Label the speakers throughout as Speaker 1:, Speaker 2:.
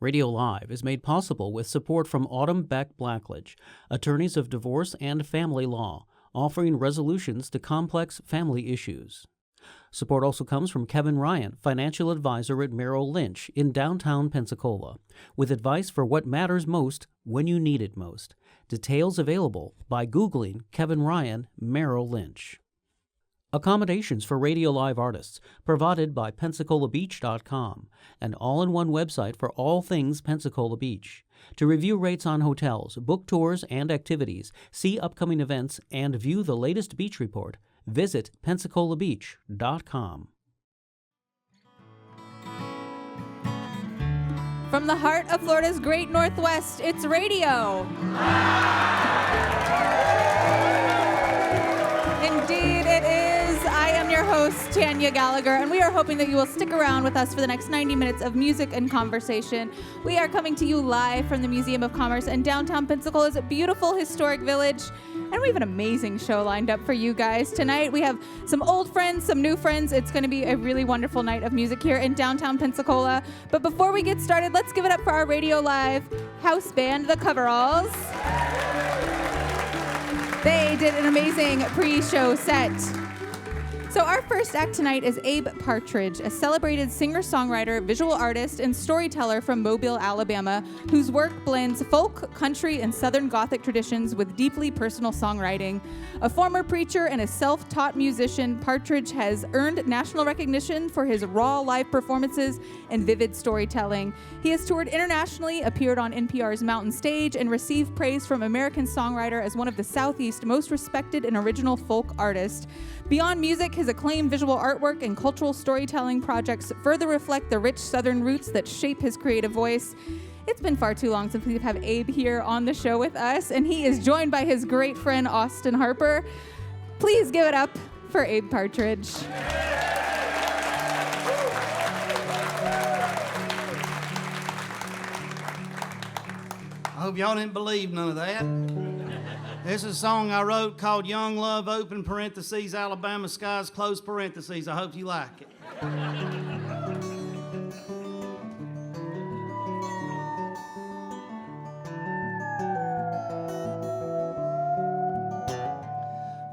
Speaker 1: Radio Live is made possible with support from Autumn Beck Blackledge, attorneys of divorce and family law, offering resolutions to complex family issues. Support also comes from Kevin Ryan, financial advisor at Merrill Lynch in downtown Pensacola, with advice for what matters most when you need it most. Details available by Googling Kevin Ryan, Merrill Lynch. Accommodations for RadioLive artists provided by PensacolaBeach.com, an all-in-one website for all things Pensacola Beach. To review rates on hotels, book tours and activities, see upcoming events, and view the latest beach report, visit PensacolaBeach.com.
Speaker 2: From the heart of Florida's great Northwest, it's radio. Indeed, it is. I am your host, Tanya Gallagher, and we are hoping that you will stick around with us for the next 90 minutes of music and conversation. We are coming to you live from the Museum of Commerce in downtown Pensacola's beautiful historic village. And we have an amazing show lined up for you guys tonight. We have some old friends, some new friends. It's going to be a really wonderful night of music here in downtown Pensacola. But before we get started, let's give it up for our Radio Live house band, the Coveralls. They did an amazing pre-show set. So our first act tonight is Abe Partridge, a celebrated singer-songwriter, visual artist, and storyteller from Mobile, Alabama, whose work blends folk, country, and Southern Gothic traditions with deeply personal songwriting. A former preacher and a self-taught musician, Partridge has earned national recognition for his raw live performances and vivid storytelling. He has toured internationally, appeared on NPR's Mountain Stage, and received praise from American Songwriter as one of the Southeast's most respected and original folk artists. Beyond music, his acclaimed visual artwork and cultural storytelling projects further reflect the rich Southern roots that shape his creative voice. It's been far too long since we've had Abe here on the show with us, and he is joined by his great friend, Austin Harper. Please give it up for Abe Partridge.
Speaker 3: I hope y'all didn't believe none of that. This is a song I wrote called Young Love, open parentheses, Alabama Skies, close parentheses. I hope you like it.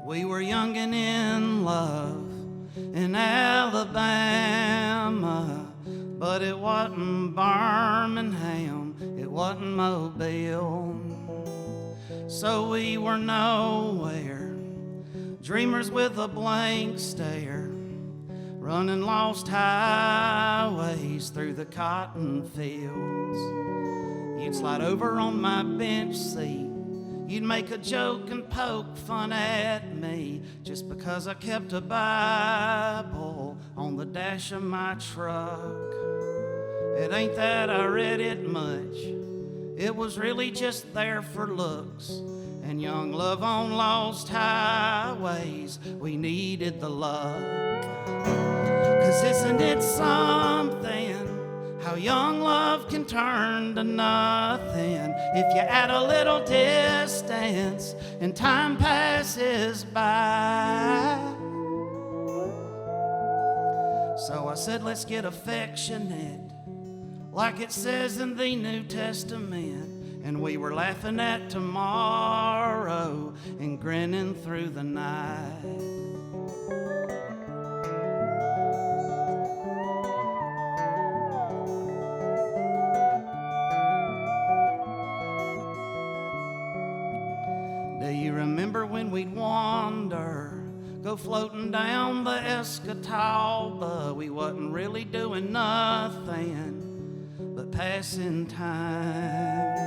Speaker 3: We were young and in love in Alabama, but it wasn't Birmingham, it wasn't Mobile. So we were nowhere, dreamers with a blank stare, running lost highways through the cotton fields. You'd slide over on my bench seat, you'd make a joke and poke fun at me just because I kept a Bible on the dash of my truck. It ain't that I read it much, it was really just there for looks. And young love on lost highways, we needed the luck. 'Cause isn't it something how young love can turn to nothing if you add a little distance and time passes by? So I said, let's get affectionate, like it says in the New Testament. And we were laughing at tomorrow and grinning through the night. Do you remember when we'd wander, go floating down the Escatawba? We wasn't really doing nothing but passing time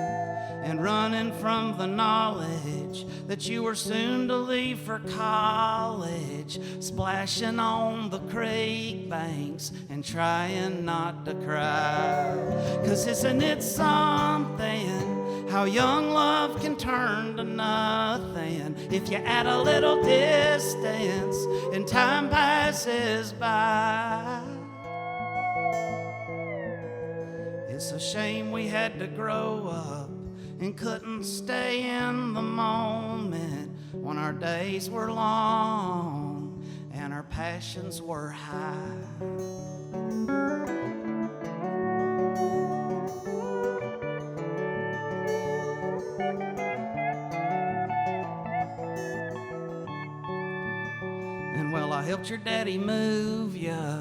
Speaker 3: and running from the knowledge that you were soon to leave for college, splashing on the creek banks and trying not to cry. 'Cause isn't it something how young love can turn to nothing if you add a little distance and time passes by? It's a shame we had to grow up and couldn't stay in the moment when our days were long and our passions were high. I helped your daddy move ya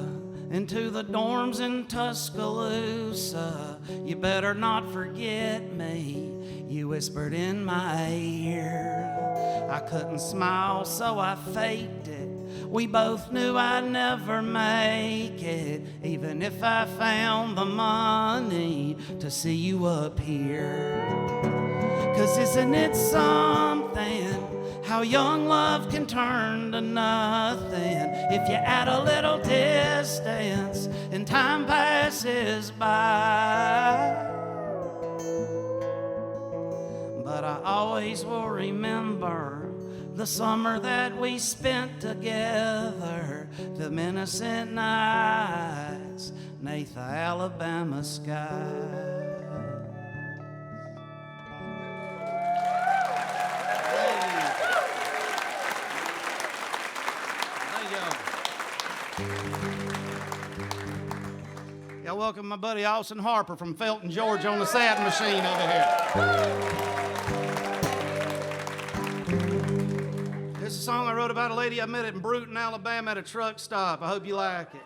Speaker 3: into the dorms in Tuscaloosa. You better not forget me, you whispered in my ear. I couldn't smile, so I faked it. We both knew I'd never make it, even if I found the money to see you up here. 'Cause isn't it something how young love can turn to nothing if you add a little distance and time passes by? But I always will remember the summer that we spent together, them innocent nights 'neath the Alabama sky. Y'all welcome my buddy Austin Harper from Felton, Georgia on the sad machine over here. This is a song I wrote about a lady I met in Brewton, Alabama at a truck stop. I hope you like it.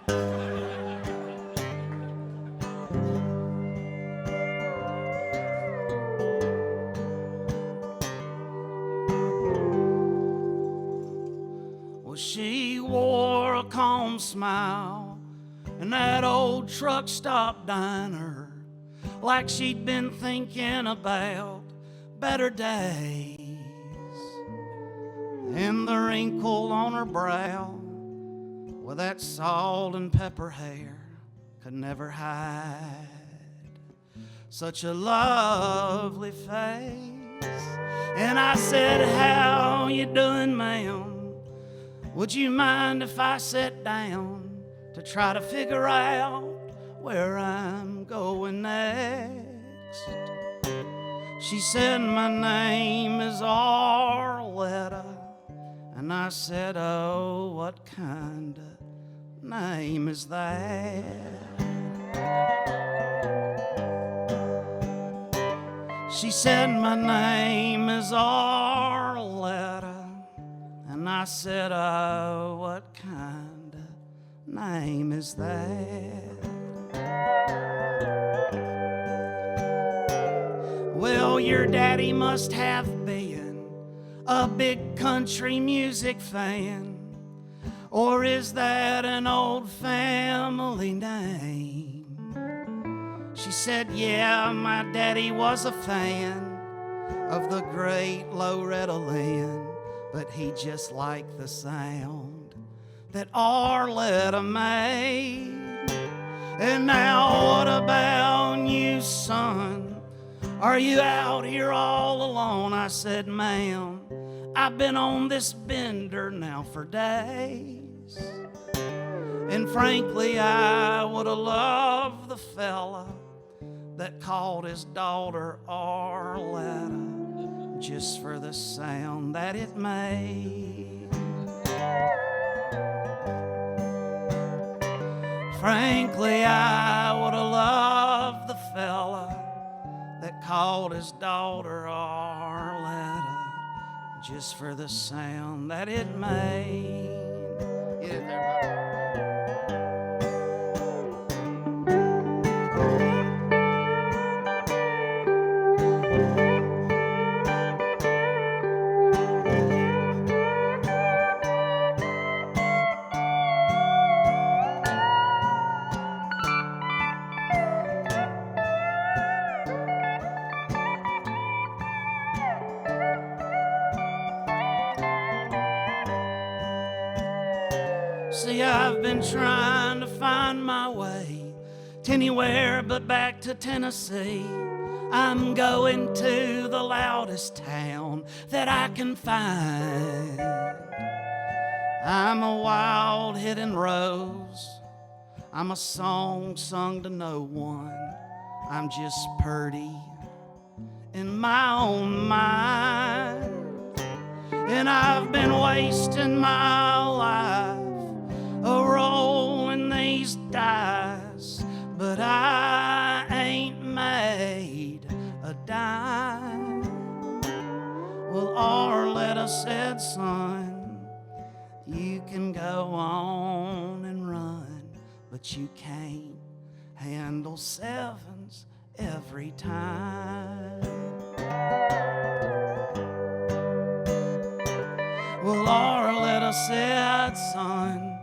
Speaker 3: Well, she wore a calm smile in that old truck stop diner, like she'd been thinking about better days. And the wrinkle on her brow with that salt and pepper hair could never hide such a lovely face. And I said, how you doing, ma'am? Would you mind if I sat down to try to figure out where I'm going next? She said, my name is Arletta. And I said, oh, what kind of name is that? She said, my name is Arletta. And I said, oh, what kind of name is that? Well, your daddy must have been a big country music fan, or is that an old family name? She said, yeah, my daddy was a fan of the great Loretta Lynn, but he just liked the sound that Arletta made. And now what about you, son? Are you out here all alone? I said, ma'am, I've been on this bender now for days. And frankly, I would have loved the fella that called his daughter Arletta just for the sound that it made. Frankly, I would have loved the fella that called his daughter Arletta just for the sound that it made. Get it there, See, I've been trying to find my way to anywhere but back to Tennessee. I'm going to the loudest town that I can find. I'm a wild hidden rose. I'm a song sung to no one. I'm just purty in my own mind. And I've been wasting my life rolling these dice, but I ain't made a dime. Well, Arletta said, son, You can go on and run, but you can't handle sevens every time. Well, Laura, let us said, son,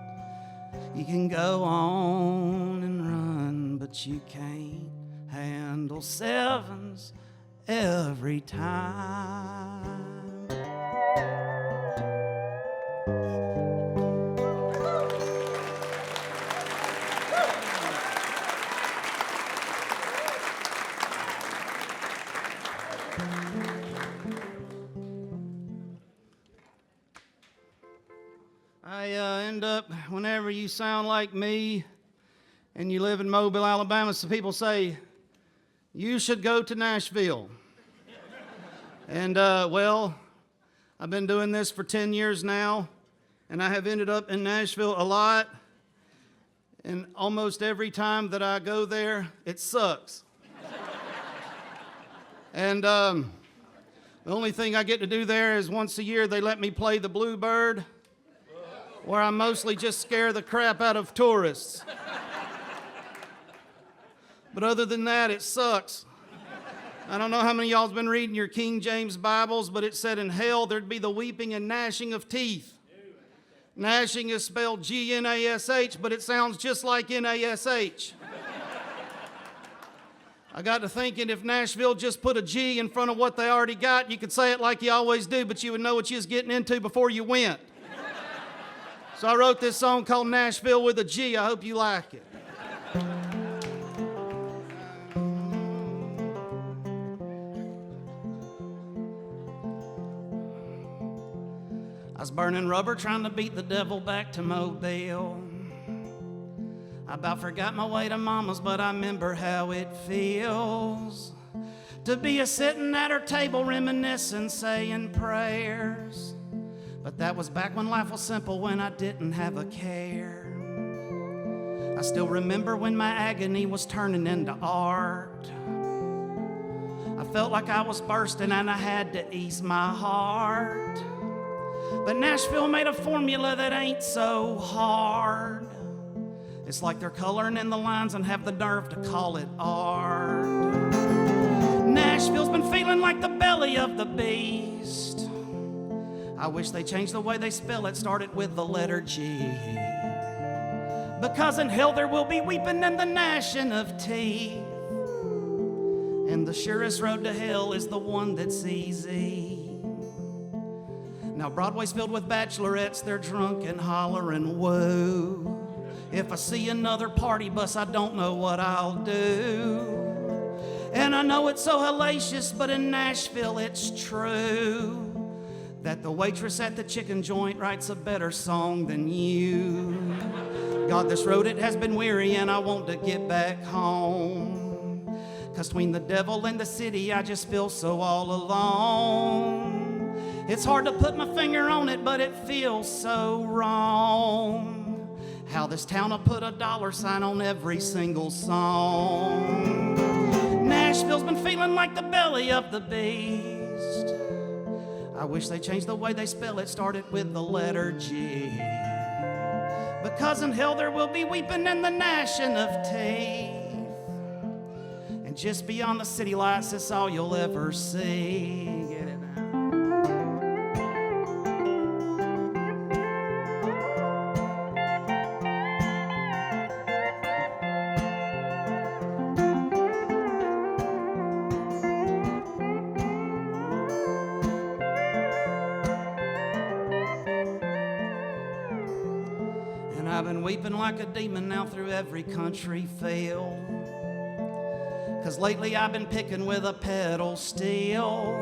Speaker 3: you can go on and run, but you can't handle sevens every time. I end up, whenever you sound like me and you live in Mobile, Alabama, so people say, you should go to Nashville. And, well, I've been doing this for 10 years now, and I have ended up in Nashville a lot. And almost every time that I go there, it sucks. And the only thing I get to do there is once a year they let me play the Bluebird, where I mostly just scare the crap out of tourists. But other than that, it sucks. I don't know how many of y'all's been reading your King James Bibles, but it said in hell there'd be the weeping and gnashing of teeth. Gnashing is spelled G-N-A-S-H, but it sounds just like N-A-S-H. I got to thinking if Nashville just put a G in front of what they already got, you could say it like you always do, but you would know what you was getting into before you went. So I wrote this song called Nashville with a G. I hope you like it. I was burning rubber trying to beat the devil back to Mobile. I about forgot my way to Mama's, but I remember how it feels to be a sitting at her table reminiscing, saying prayers. But that was back when life was simple, when I didn't have a care. I still remember when my agony was turning into art. I felt like I was bursting and I had to ease my heart. But Nashville made a formula that ain't so hard. It's like they're coloring in the lines and have the nerve to call it art. Nashville's been feeling like the belly of the beast. I wish they changed the way they spell it, started with the letter G. Because in hell there will be weeping and the gnashing of teeth. And the surest road to hell is the one that's easy. Now Broadway's filled with bachelorettes, they're drunk and hollering woo. If I see another party bus, I don't know what I'll do. And I know it's so hellacious, but in Nashville it's true that the waitress at the chicken joint writes a better song than you. God, this road, it has been weary and I want to get back home. 'Cause between the devil and the city, I just feel so all alone. It's hard to put my finger on it, but it feels so wrong. How this town will put a $sign on every single song. Nashville's been feeling like the belly of the beast. I wish they changed the way they spell it, started with the letter G. Because in hell there will be weeping and the gnashing of teeth. And just beyond the city lights, that's all you'll ever see. Get it now. I've been weeping like a demon now through every country fail. 'Cause lately I've been picking with a pedal steel.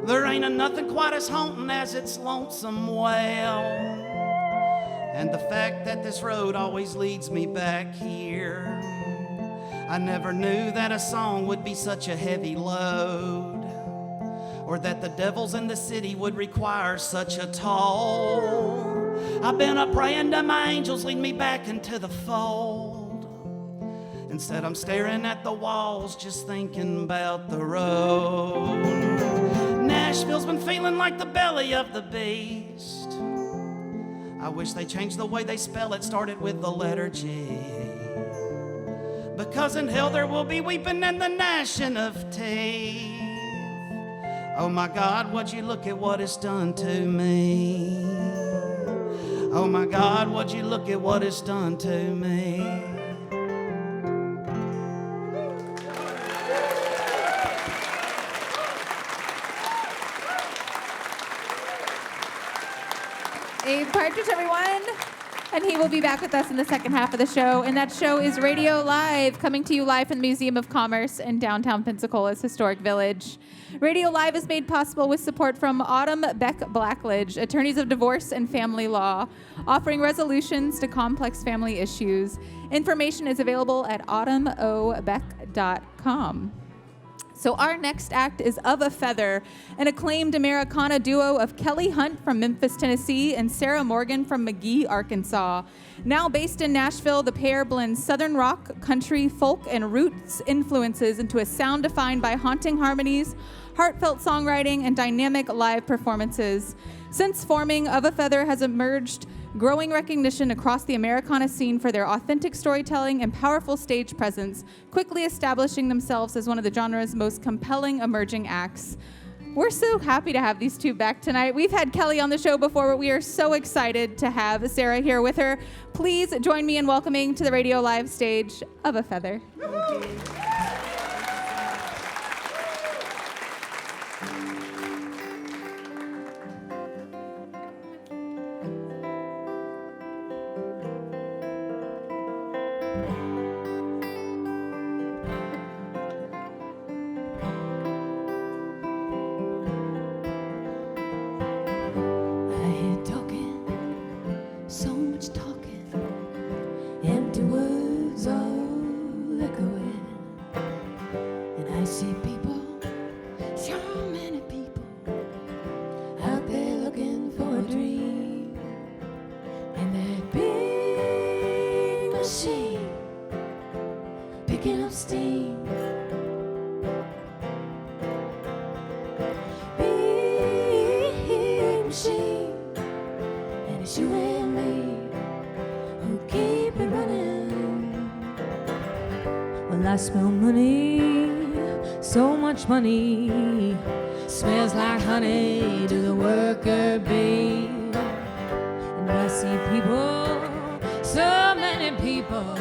Speaker 3: There ain't a nothing quite as haunting as its lonesome wail. And the fact that this road always leads me back here. I never knew that a song would be such a heavy load, or that the devils in the city would require such a toll. I've been up praying to my angels, lead me back into the fold. Instead I'm staring at the walls, just thinking about the road. Nashville's been feeling like the belly of the beast. I wish they changed the way they spell it, started with the letter G. Because in hell there will be weeping and the gnashing of teeth. Oh my God, would you look at what it's done to me? Oh my God, would you look at what it's done to me?
Speaker 2: Abe Partridge, everyone. And he will be back with us in the second half of the show. And that show is Radio Live, coming to you live from the Museum of Commerce in downtown Pensacola's historic village. Radio Live is made possible with support from Autumn Beck Blackledge, attorneys of divorce and family law, offering resolutions to complex family issues. Information is available at autumnobeck.com. So our next act is Of a Feather, an acclaimed Americana duo of Kelly Hunt from Memphis, Tennessee, and Sarah Morgan from McGee, Arkansas. Now based in Nashville, the pair blends Southern rock, country, folk, and roots influences into a sound defined by haunting harmonies, heartfelt songwriting, and dynamic live performances. Since forming, Of a Feather has emerged growing recognition across the Americana scene for their authentic storytelling and powerful stage presence, quickly establishing themselves as one of the genre's most compelling emerging acts. We're so happy to have these two back tonight. We've had Kelly on the show before, but we are so excited to have Sarah here with her. Please join me in welcoming to the Radio Live stage Of a Feather.
Speaker 4: I smell money, so much money, smells like honey to the worker bee. And I see people, so many people,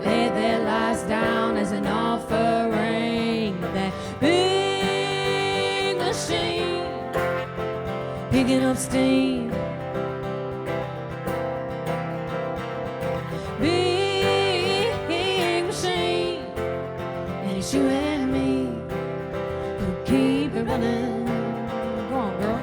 Speaker 4: lay their lives down as an offering. That big machine, picking up steam. You and me who keep it running. Go on, girl.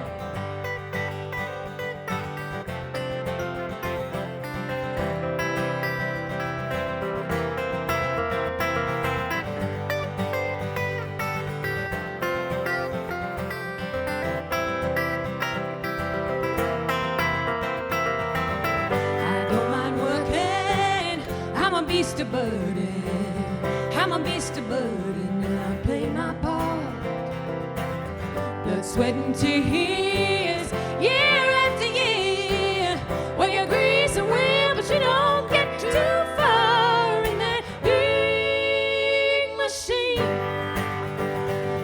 Speaker 4: I don't mind working. I'm a beast of burden. I'm a beast of burden and I play my part. Blood, sweat, and tears, year after year. Well, you grease and wheel, but you don't get too far in that big machine,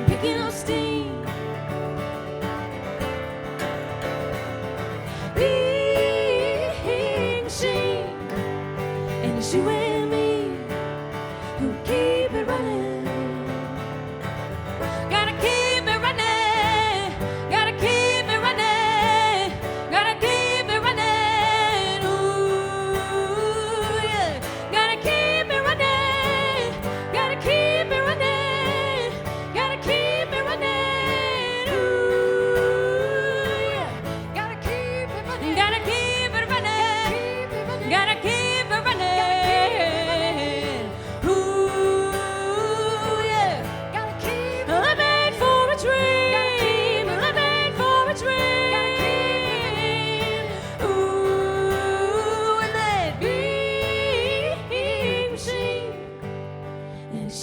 Speaker 4: picking up steam. Big machine, and it's you and me who keep it running. Gotta keep it running. Gotta keep it running. Gotta keep it running. Ooh, yeah. Gotta keep it running. Gotta keep it running. Gotta keep it running. Ooh, yeah. Gotta keep it running. Gotta keep it running. Gotta keep it running.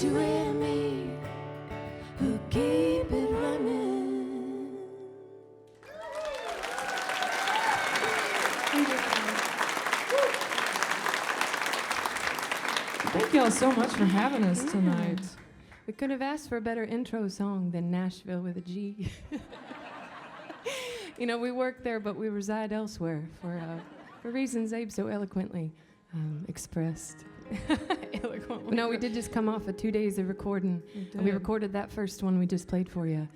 Speaker 4: You and me who keep it running. all so much for having us tonight.
Speaker 5: We could have asked for a better intro song than Nashville with a G. You know, we work there, but we reside elsewhere for reasons Abe so eloquently expressed.
Speaker 4: Eloquently.
Speaker 5: No, we did just come off of 2 days of recording. We recorded that first one we just played for you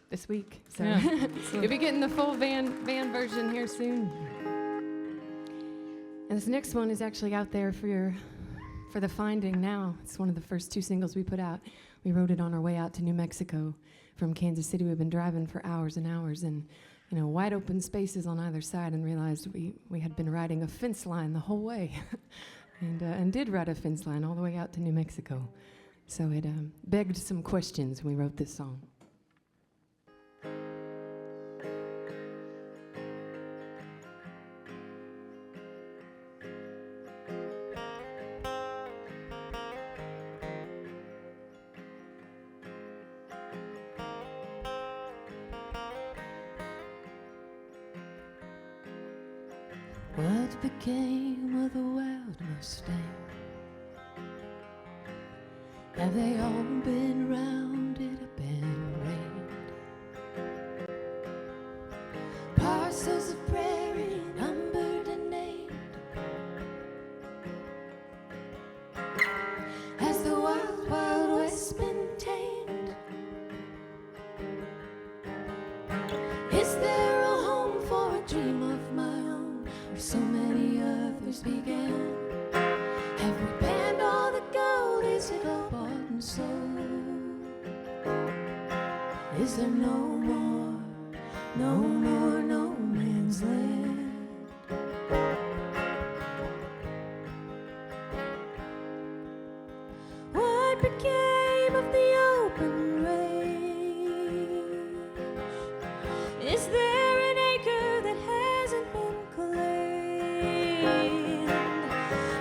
Speaker 5: this week. So
Speaker 4: Yeah.
Speaker 5: you'll be getting the full van version here soon. And this next one is actually out there for the finding now. It's one of the first 2 singles we put out. We wrote it on our way out to New Mexico from Kansas City. We've been driving for hours and hours, and you know, wide open spaces on either side, and realized we had been riding a fence line the whole way, and did ride a fence line all the way out to New Mexico. So it begged some questions when we wrote this song.
Speaker 4: What became of the wild Mustang? Have they all been rounded up and raided? Parcels of prairie numbered and named. Has the wild, wild West been tamed? Is there a home for a dream of my own, where so many others began? Have we panned all the gold? Is it all bought and sold? Is there no more no man's land? What became of the open range? Is there an acre that hasn't been claimed?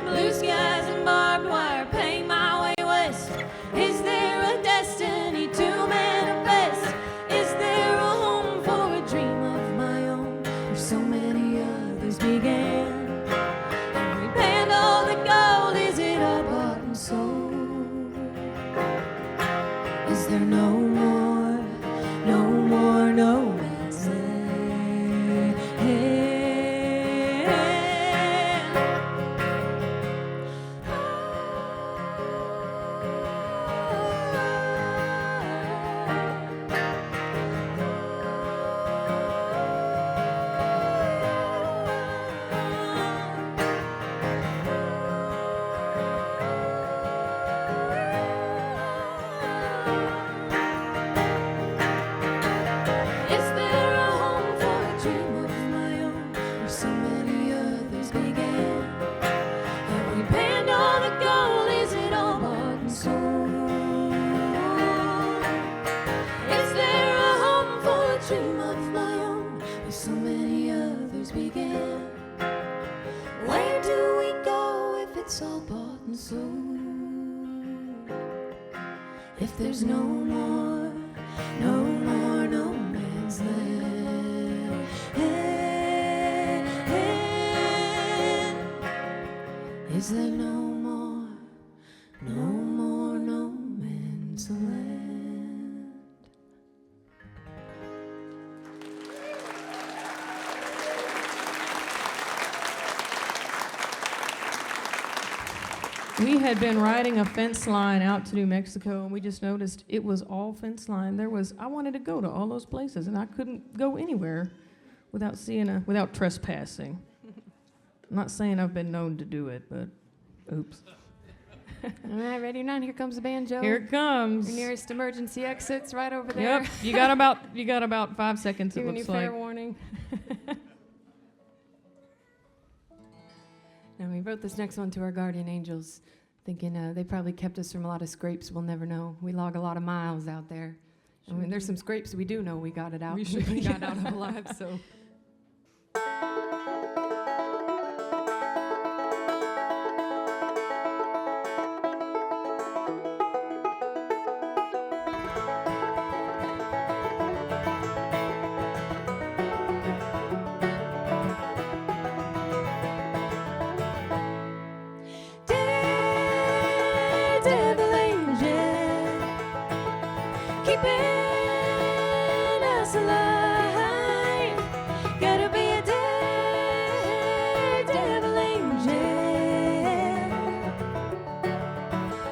Speaker 4: Blue skies and barbed wire pay my way west. Is there a destiny to manifest? Is there a home for a dream of my own, where so many others began? Have we panned all the gold? Is it all bought and sold? Is there no more no man's land? Is there a home for a dream of my own, where so many others began? Have we panned all the gold? Is it all bought and sold? Is there a home for a dream of my own, where so many others began? Where do we go if it's all bought and sold? If there's no more no man's land. Is there no more no man's land?
Speaker 6: We had been riding a fence line out to New Mexico, and we just noticed it was all fence line. I wanted to go to all those places, and I couldn't go anywhere without trespassing. I'm not saying I've been known to do it, but oops.
Speaker 5: All right, ready or not? Here comes the banjo.
Speaker 6: Here it comes.
Speaker 5: Your nearest emergency exit's right over there.
Speaker 6: Yep, you got about 5 seconds, it
Speaker 5: Giving you
Speaker 6: looks like.
Speaker 5: fair warning. And we wrote this next one to our guardian angels, thinking they probably kept us from a lot of scrapes we'll never know. We log a lot of miles out there. I mean, there's some scrapes we do know we got it out.
Speaker 6: We sure
Speaker 5: got out of alive, so.
Speaker 4: Did keeping us alive. Gotta be a daredevil angel,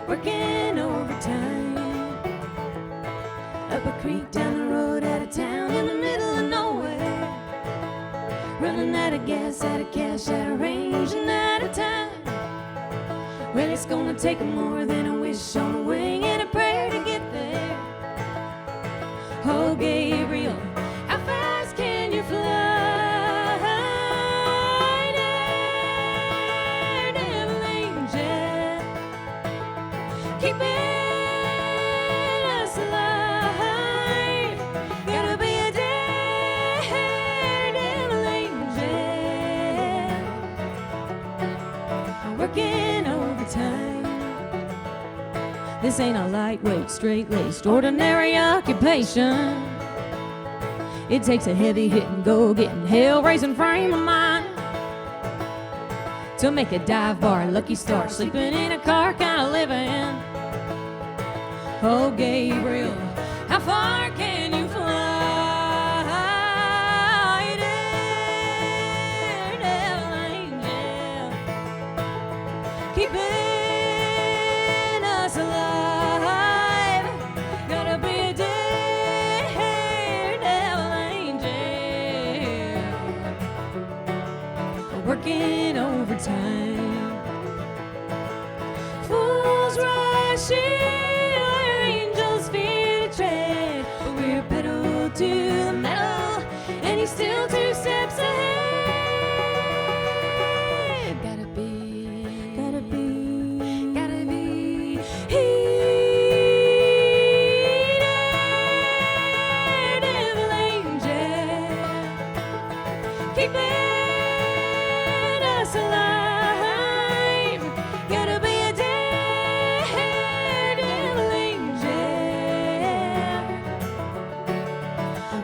Speaker 4: working overtime. Up a creek, down the road, out of town, in the middle of nowhere. Running out of gas, out of cash, out of range, and out of time. Well, it's gonna take more than a wish on a wing and a prayer to get there. Oh, Gabriel, how fast can you fly? Daredevil angel, keeping us alive. Gotta be a daredevil angel, working overtime. This ain't a lightweight, straight-laced, ordinary occupation. It takes a heavy-hitting, go-getting, hell-raising frame of mind to make a dive bar, lucky star, sleeping in a car kind of living. Oh, Gabriel, how far can you fly? Daredevil angel, keeping us alive. Gotta be a daredevil angel, working overtime. Fools rushing where angels fear to tread, but we're pedal to the metal, and he's still 2 steps ahead. Gotta be daredevil angel, keeping us alive. Gotta be a daredevil angel,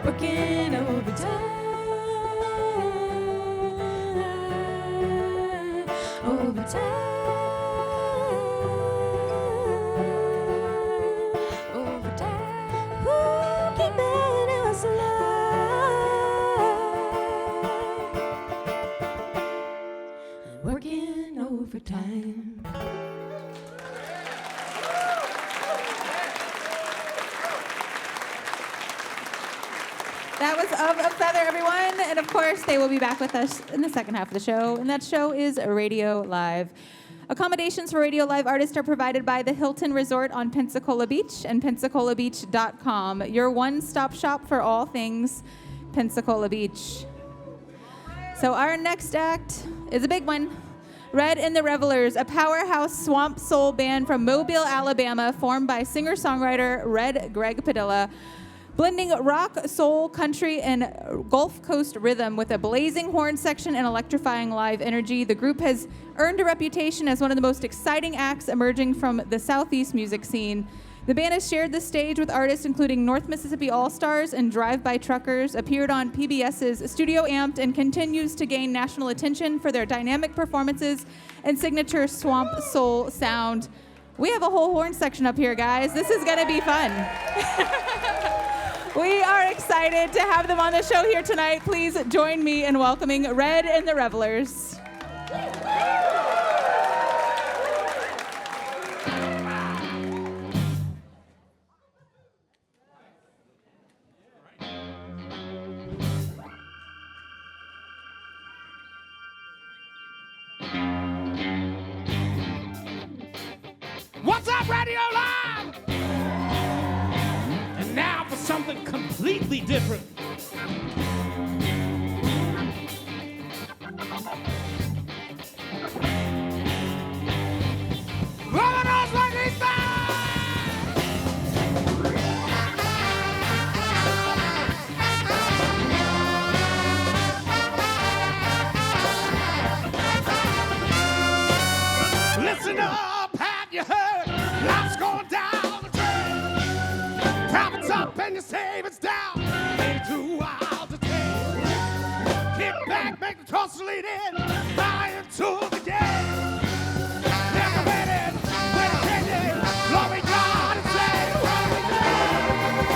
Speaker 4: working overtime. Overtime, ooh, keeping us alive, working overtime.
Speaker 2: That was Of a Feather, everyone. And of course, they will be back with us in the second half of the show. And that show is Radio Live. Accommodations for Radio Live artists are provided by the Hilton Resort on Pensacola Beach and PensacolaBeach.com, your one-stop shop for all things Pensacola Beach. So our next act is a big one. Red and Revelers, a powerhouse swamp soul band from Mobile, Alabama, formed by singer-songwriter Red Greg Padilla. Blending rock, soul, country, and Gulf Coast rhythm with a blazing horn section and electrifying live energy, the group has earned a reputation as one of the most exciting acts emerging from the Southeast music scene. The band has shared the stage with artists including North Mississippi All-Stars and Drive-By Truckers, appeared on PBS's Studio Amped, and continues to gain national attention for their dynamic performances and signature swamp soul sound. We have a whole horn section up here, guys. This is gonna be fun. We are excited to have them on the show here tonight. Please join me in welcoming Red and Revelers.
Speaker 7: What's up, Radio Live? And now for something completely different. Vámonos, Juanita! Listen up, have you heard? Life's going down the drain. Profits up and your savings down. Ain't too wild to take. Kick back, make the toss lead in. Buy into the game. Never waited, when I can you? Glory God and say, what we do.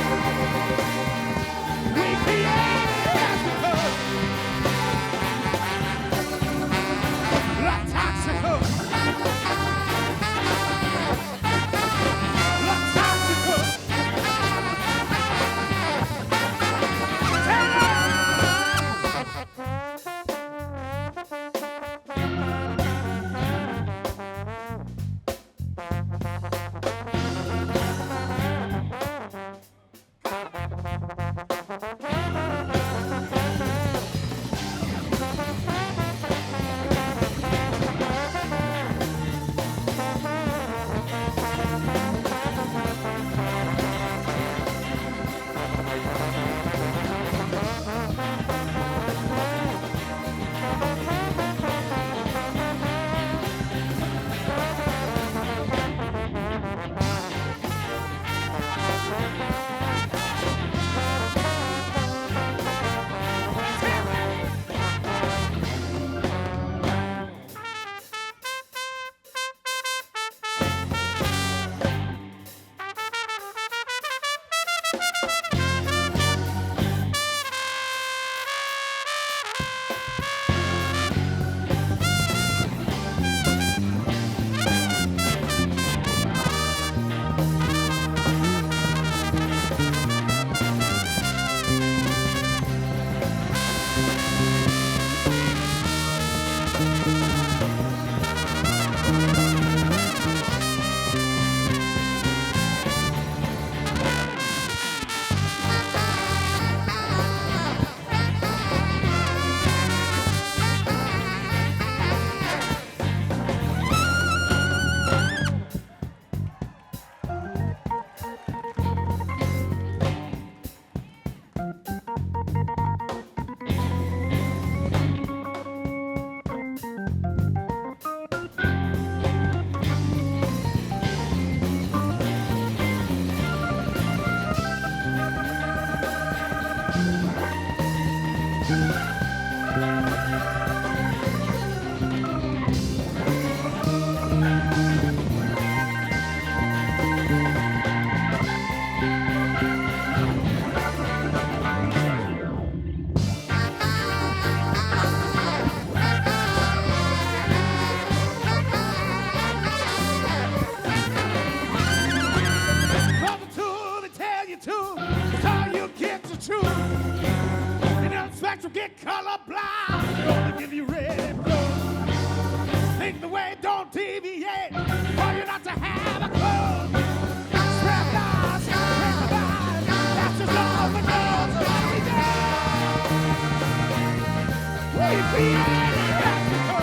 Speaker 7: like to get colorblind. They only give you red and blue. Think the way, don't deviate. For you not to have a clue. Spread lies, spread the lies. That's just all the girls what we do. We create Mexico.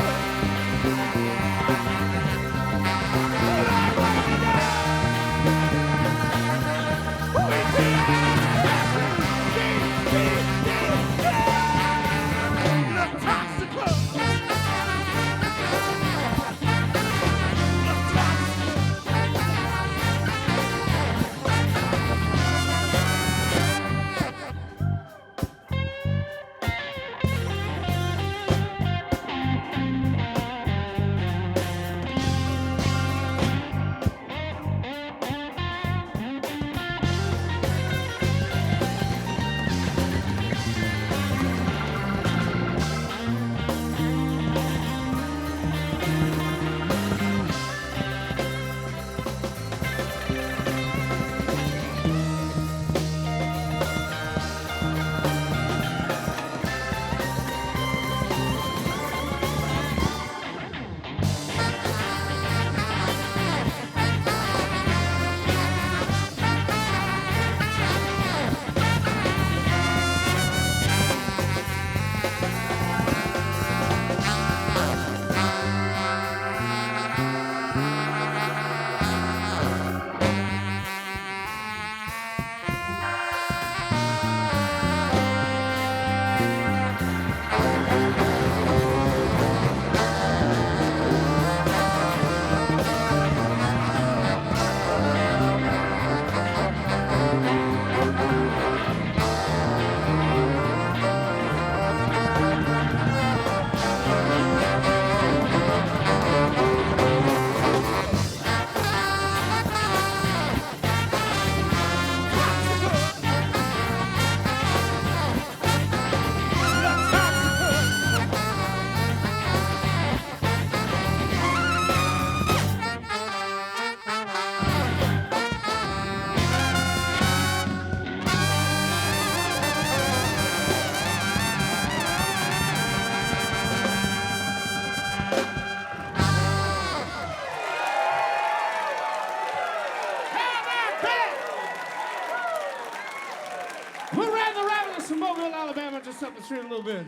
Speaker 7: We're Red and Revelers from Mobile, Alabama, just up the street a little bit.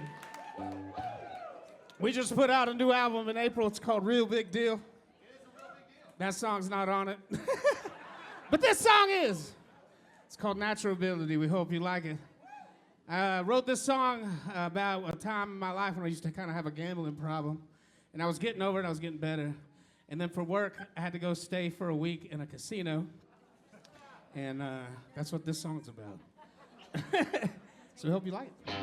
Speaker 7: We just put out a new album in April. It's called Real Big Deal. That song's not on it. But this song is. It's called Natural Ability. We hope you like it. I wrote this song about a time in my life when I used to kind of have a gambling problem. And I was getting over it, I was getting better. And then for work, I had to go stay for a week in a casino. And that's what this song's about. So we hope you like it.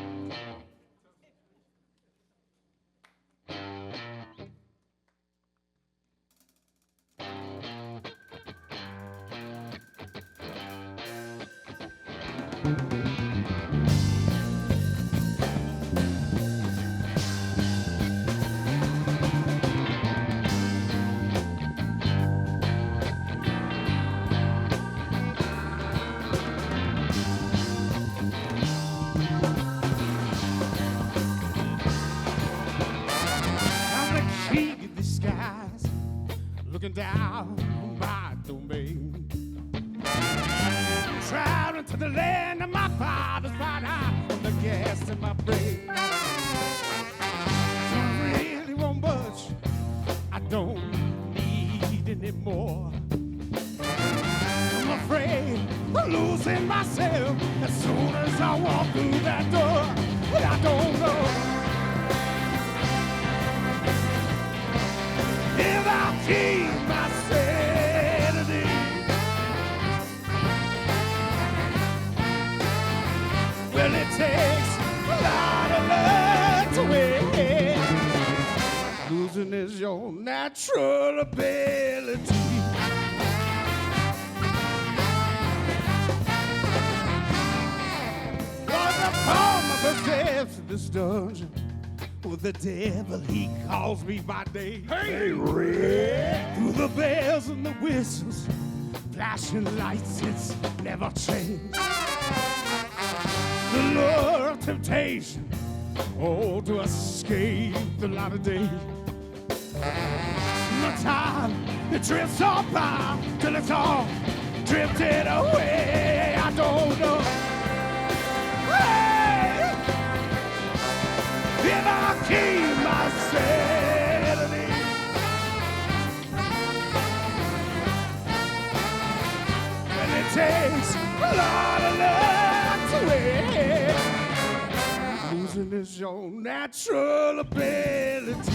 Speaker 7: Looking down on my domain, traveling to the land of my fathers, right out on the gas in my brain. I really won't budge, I don't need any more. I'm afraid of losing myself as soon as I walk through that door, but I don't know if I'll keep my sanity. Well, it takes a lot of luck to win. Losing is your natural ability. Was the palm of the steps of this dungeon. With the devil, he calls me by day. Hey, Red! Through the bells and the whistles, flashing lights, it's never changed. The lure of temptation Oh, to escape the light of day. The time it drifts on by till it's all drifted away. I don't know. Hey! If I keep my sanity, and it takes a lot of luck to win. Losing is your natural ability.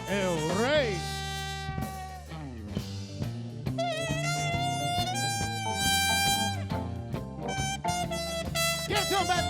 Speaker 7: El Rey. Get it to him, baby.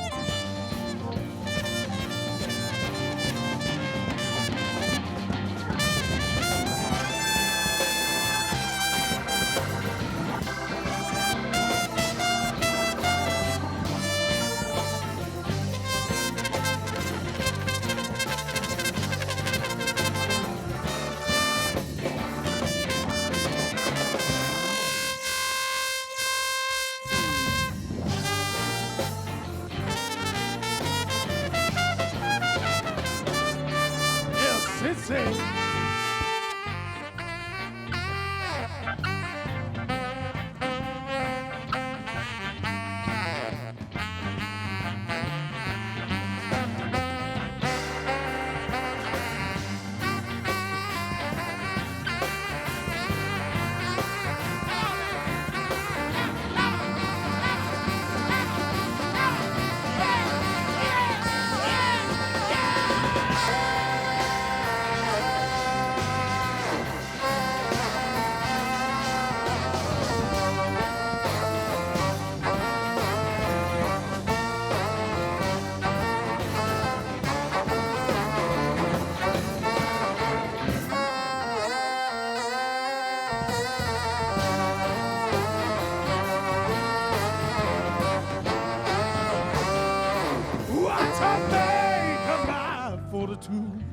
Speaker 7: multitude,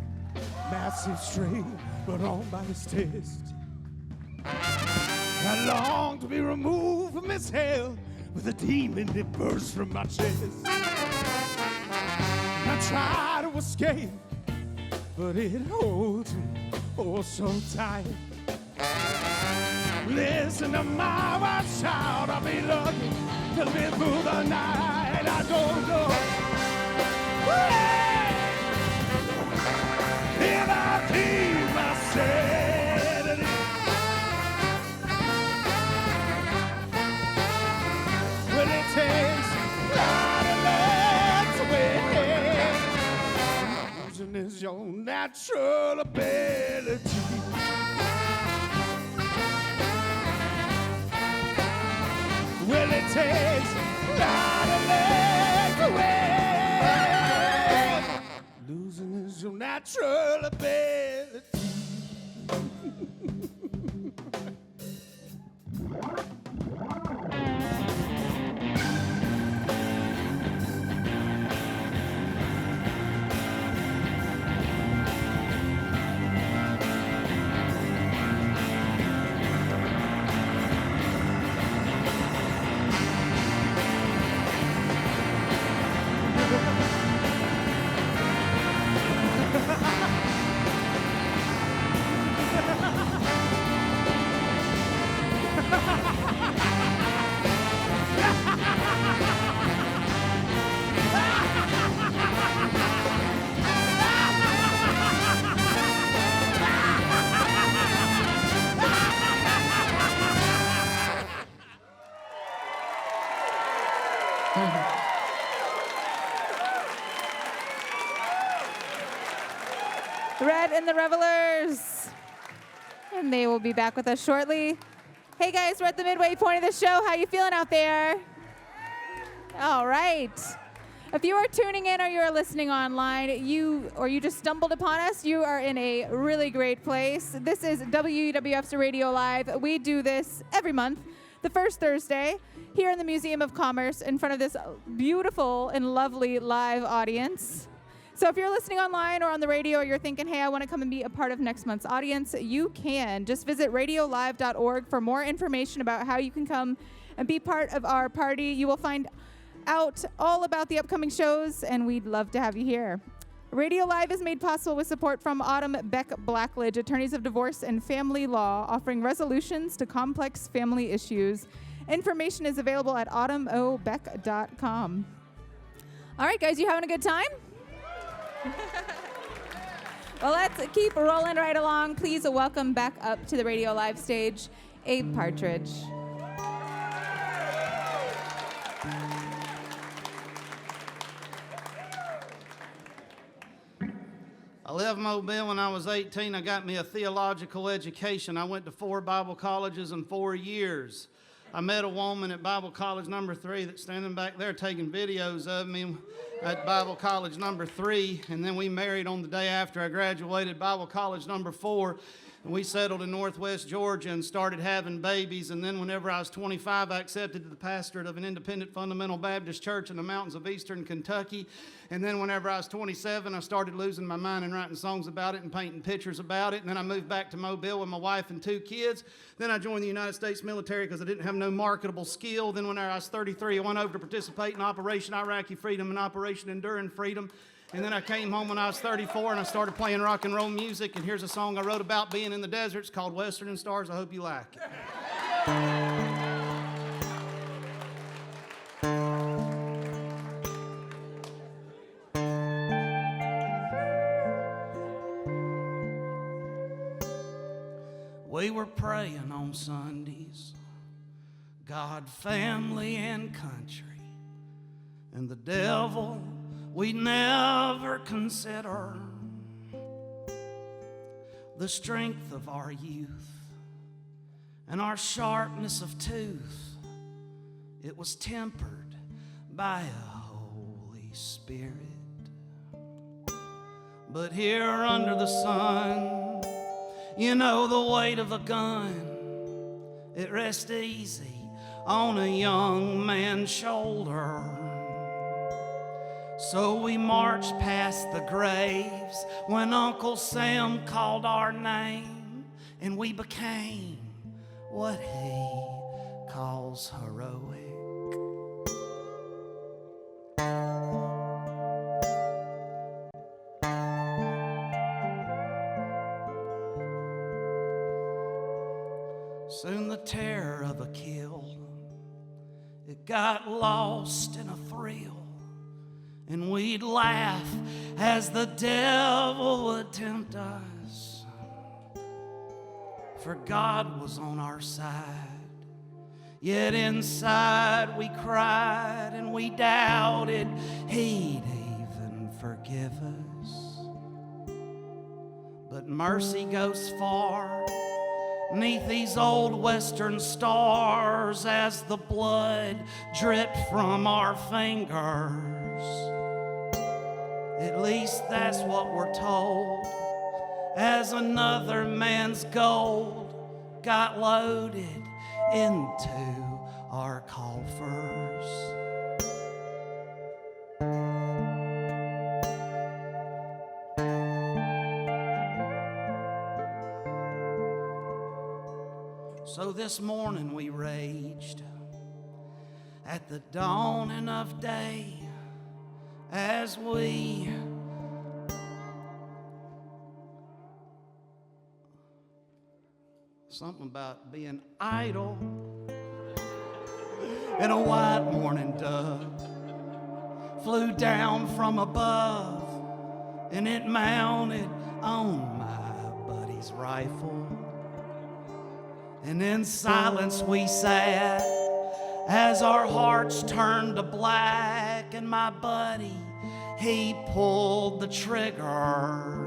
Speaker 7: massive strain, but on by his test. I long to be removed from this hell with a demon that bursts from my chest. I try to escape, but it holds me oh so tight. Listen to my wild shout, I'll be lucky to live through the night. I don't know if I keep my sanity. Well, it takes a lot of legs away. Losing is your natural ability. Well, it takes a lot of legs away. Losing is your natural ability.
Speaker 2: Red and the Revelers. And they will be back with us shortly. Hey guys, we're at the midway point of the show. How you feeling out there? All right. If you are tuning in or you are listening online, you just stumbled upon us, you are in a really great place. This is WWF's Radio Live. We do this every month, the first Thursday, here in the Museum of Commerce in front of this beautiful and lovely live audience. So if you're listening online or on the radio or you're thinking, hey, I want to come and be a part of next month's audience, you can. Just visit radiolive.org for more information about how you can come and be part of our party. You will find out all about the upcoming shows, and we'd love to have you here. Radio Live is made possible with support from Autumn Beck Blackledge, attorneys of divorce and family law, offering resolutions to complex family issues. Information is available at autumnobeck.com. All right, guys, you having a good time? Well, let's keep rolling right along. Please welcome back up to the Radio Live stage, Abe Partridge.
Speaker 3: I left Mobile when I was 18. I got me a theological education. I went to 4 Bible colleges in 4 years. I met a woman at Bible College number 3 that's standing back there taking videos of me at Bible College number 3, and then we married on the day after I graduated Bible College number 4, and we settled in Northwest Georgia and started having babies. And then whenever I was 25, I accepted the pastorate of an independent fundamental Baptist church in the mountains of eastern Kentucky. And then whenever I was 27, I started losing my mind and writing songs about it and painting pictures about it. And then I moved back to Mobile with my wife and 2 kids. Then I joined the United States military because I didn't have no marketable skill. Then when I was 33, I went over to participate in Operation Iraqi Freedom and Operation Enduring Freedom. And then I came home when I was 34 and I started playing rock and roll music. And here's a song I wrote about being in the desert. It's called Western Stars. I hope you like it. We were praying on Sundays, God, family, and country, and the devil we'd never consider. The strength of our youth and our sharpness of tooth, it was tempered by a Holy Spirit. But here under the sun, you know the weight of a gun, it rests easy on a young man's shoulder. So we marched past the graves when Uncle Sam called our name, and we became what he calls heroic. Soon the terror of a kill, it got lost in a thrill, and we'd laugh as the devil would tempt us, for God was on our side. Yet inside we cried and we doubted he'd even forgive us. But mercy goes far 'neath these old western stars as the blood dripped from our fingers. At least that's what we're told, as another man's gold got loaded into our coffers. So this morning we raged at the dawning of day as we something about being idle, and a white morning dove flew down from above, and it mounted on my buddy's rifle. And in silence we sat as our hearts turned to black, and my buddy, he pulled the trigger.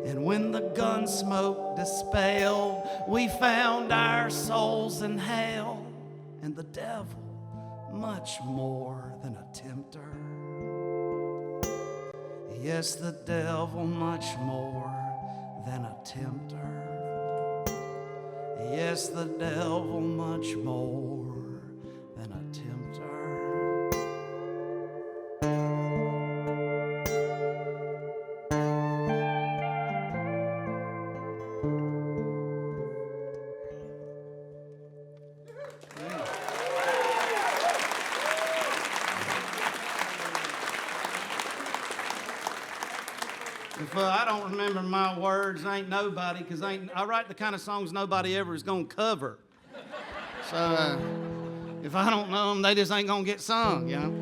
Speaker 3: And when the gun smoke dispelled, we found our souls in hell, and the devil much more than a tempter. Yes, the devil much more than a tempter. Yes, the devil much more than a tempter. If I don't remember my words, ain't nobody, because I write the kind of songs nobody ever is going to cover. So if I don't know them, they just ain't going to get sung, you know.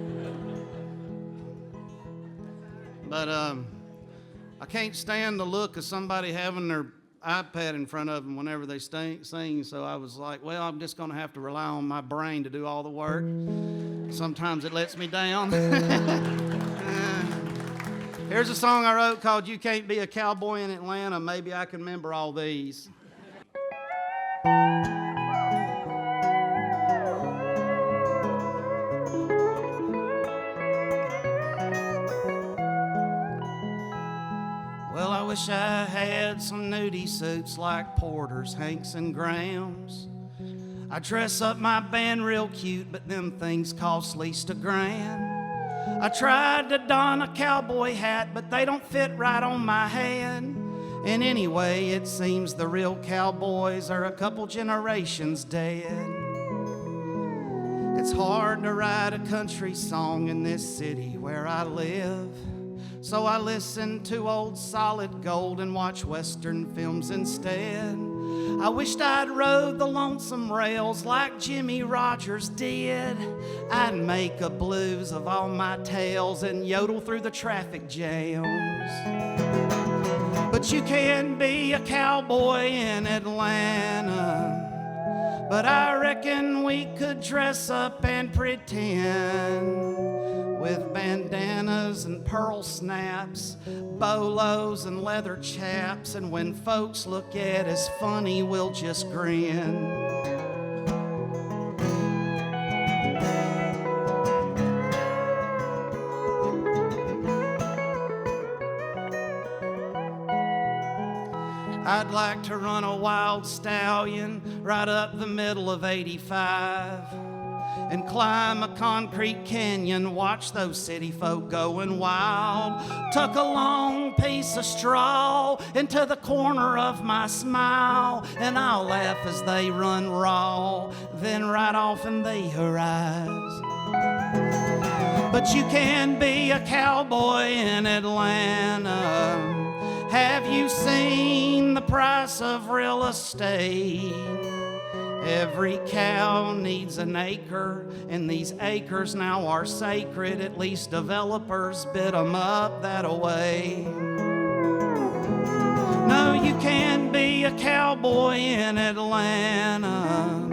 Speaker 3: But I can't stand the look of somebody having their iPad in front of them whenever they sing, so I was like, well, I'm just going to have to rely on my brain to do all the work. Sometimes it lets me down. Here's a song I wrote called You Can't Be a Cowboy in Atlanta. Maybe I can remember all these. Well, I wish I had some nudie suits like Porter's, Hanks, and Graham's. I dress up my band real cute, but them things cost least $1,000. I tried to don a cowboy hat, but they don't fit right on my head. And anyway, it seems the real cowboys are a couple generations dead. It's hard to write a country song in this city where I live, so I listen to old Solid Gold and watch Western films instead. I wished I'd rode the lonesome rails like Jimmy Rogers did. I'd make a blues of all my tales and yodel through the traffic jams. But you can't be a cowboy in Atlanta, but I reckon we could dress up and pretend, with bandanas and pearl snaps, bolos and leather chaps, and when folks look at us funny, we'll just grin. I'd like to run a wild stallion right up the middle of 85, and climb a concrete canyon, watch those city folk going wild. Tuck a long piece of straw into the corner of my smile, and I'll laugh as they run raw, then right off in the horizon. But you can be a cowboy in Atlanta. Have you seen the price of real estate? Every cow needs an acre, and these acres now are sacred. At least developers bid them up that way. No, you can be a cowboy in Atlanta,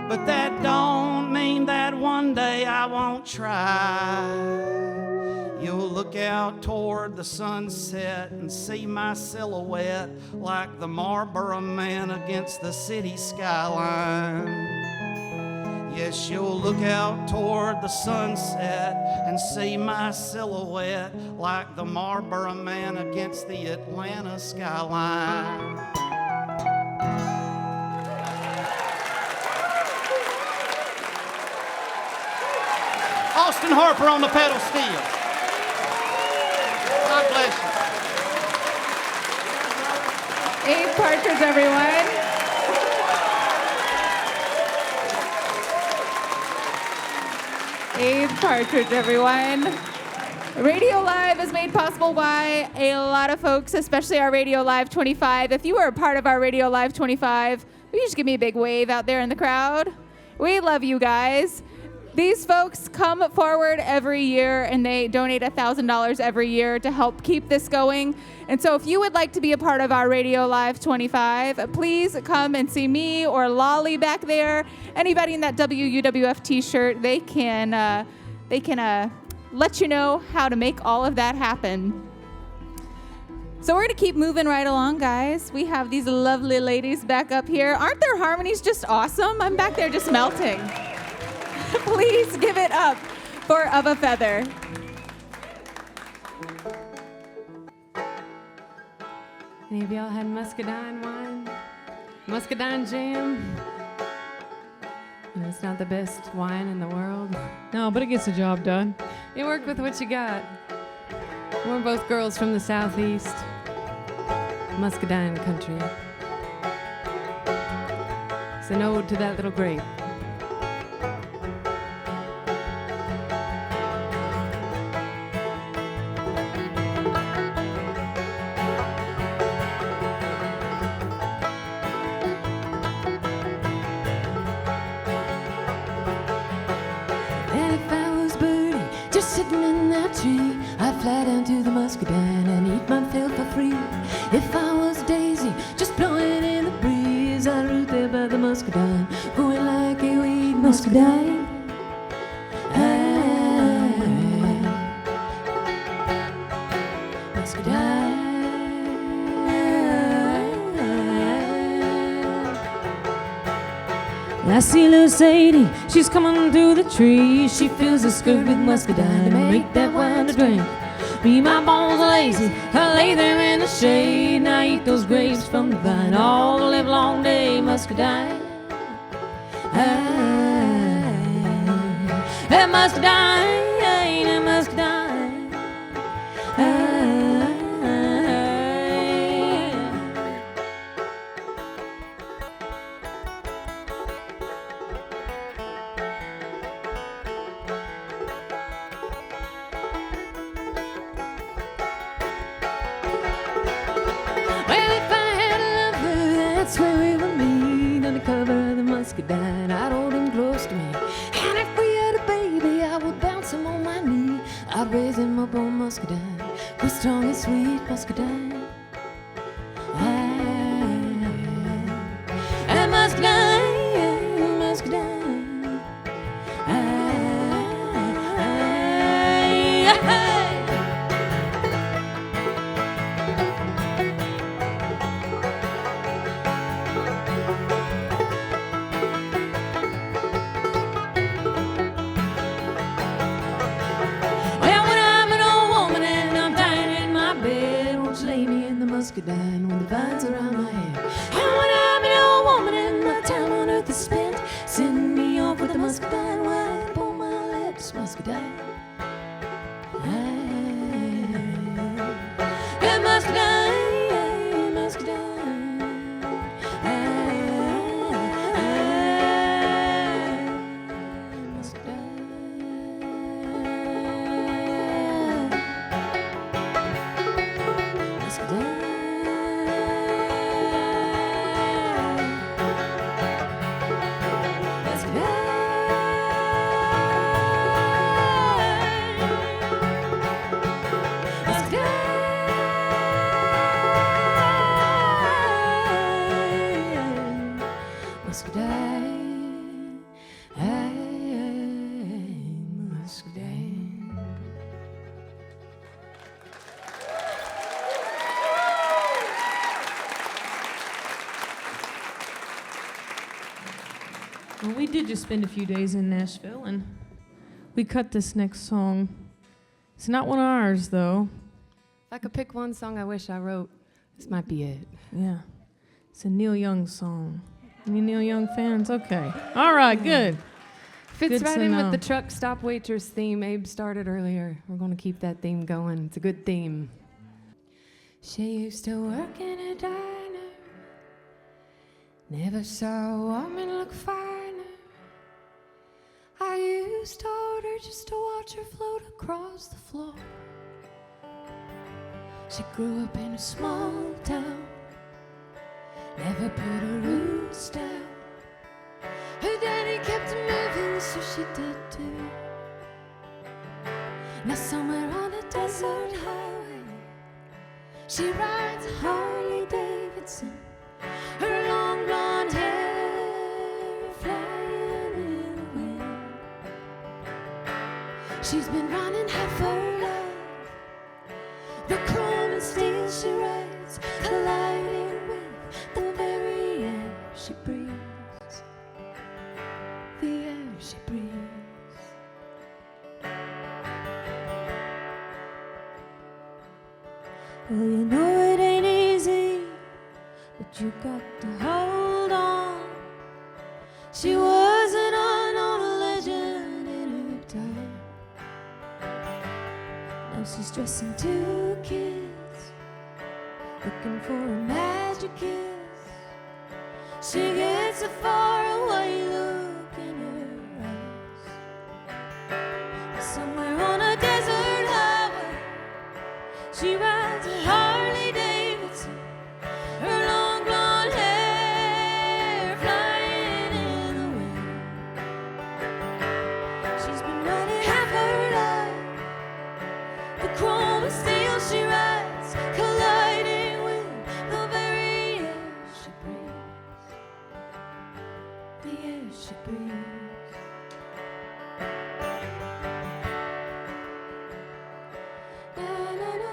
Speaker 3: but that don't mean that one day I won't try. You'll look out toward the sunset and see my silhouette like the Marlboro Man against the city skyline. Yes, you'll look out toward the sunset and see my silhouette like the Marlboro Man against the Atlanta skyline. Austin Harper on the pedal steel. God bless you.
Speaker 2: Abe Partridge, everyone. Abe Partridge, everyone. Radio Live is made possible by a lot of folks, especially our Radio Live 25. If you are a part of our Radio Live 25, will you just give me a big wave out there in the crowd? We love you guys. These folks come forward every year and they donate $1,000 every year to help keep this going. And so if you would like to be a part of our Radio Live 25, please come and see me or Lolly back there. Anybody in that WUWF t-shirt, they can let you know how to make all of that happen. So we're going to keep moving right along, guys. We have these lovely ladies back up here. Aren't their harmonies just awesome? I'm back there just melting. Please give it up for Of a Feather.
Speaker 5: Any of y'all had muscadine wine? Muscadine jam? And it's not the best wine in the world.
Speaker 6: No, but it gets the job done.
Speaker 5: You work with what you got. We're both girls from the southeast. Muscadine country. It's an ode to that little grape.
Speaker 4: I'd fly down to the muscadine and eat my fill for free. If I was Daisy, just blowing in the breeze, I'd root there by the muscadine, going like a weed muscadine.
Speaker 6: I see little Sadie, she's coming through the tree. She fills her skirt with muscadine to make that wine to drink. Me, my bones are lazy, I lay them in the shade, and I eat those grapes from the vine all the live long day. Muscadine, muscadine, muscadine.
Speaker 4: Muscadine, I'd hold him close to me, and if we had a baby, I would bounce him on my knee. I'd raise him up on muscadine, with strong and sweet muscadine. And muscadine, muscadine. Muscadine when the vines around my head. And when I'm an old woman and my time on earth is spent, send me off with the muscadine wine. muscadine. Yeah, muscadine, muscadine.
Speaker 6: Well, we did just spend a few days in Nashville, and we cut this next song. It's not one of ours, though.
Speaker 5: If I could pick one song I wish I wrote, this might be it.
Speaker 6: Yeah. It's a Neil Young song. Any Neil Young fans? Okay. All right, good.
Speaker 5: Fits
Speaker 6: Good
Speaker 5: right
Speaker 6: to
Speaker 5: in
Speaker 6: know.
Speaker 5: with the truck stop waitress theme Abe started earlier. We're going to keep that theme going. It's a good theme. She used to work in a diner. Never saw a woman look finer. I used to order just to watch her float across the floor. She grew up in a small town. Never put her roots down. Her daddy kept her moving, so she did too. Now somewhere on a desert highway, she rides a Harley Davidson. Her long blonde hair flying in the wind. She's been running half her life. The chrome and steel she rides, colliding with the very air she breathes. The air she breathes.
Speaker 4: Well, you know it ain't easy, but you got to hold on. She was an unknown legend in her time. Now she's dressing two kids, looking for a magic kiss. She gets a faraway look in her eyes. Somewhere on a desert highway, she rides a Harley Davidson. Her long blonde hair flying in the wind. She's been running half her life. The chrome and steel she rides, colliding with the very air she breathes. The air she breathes. Na, na, na.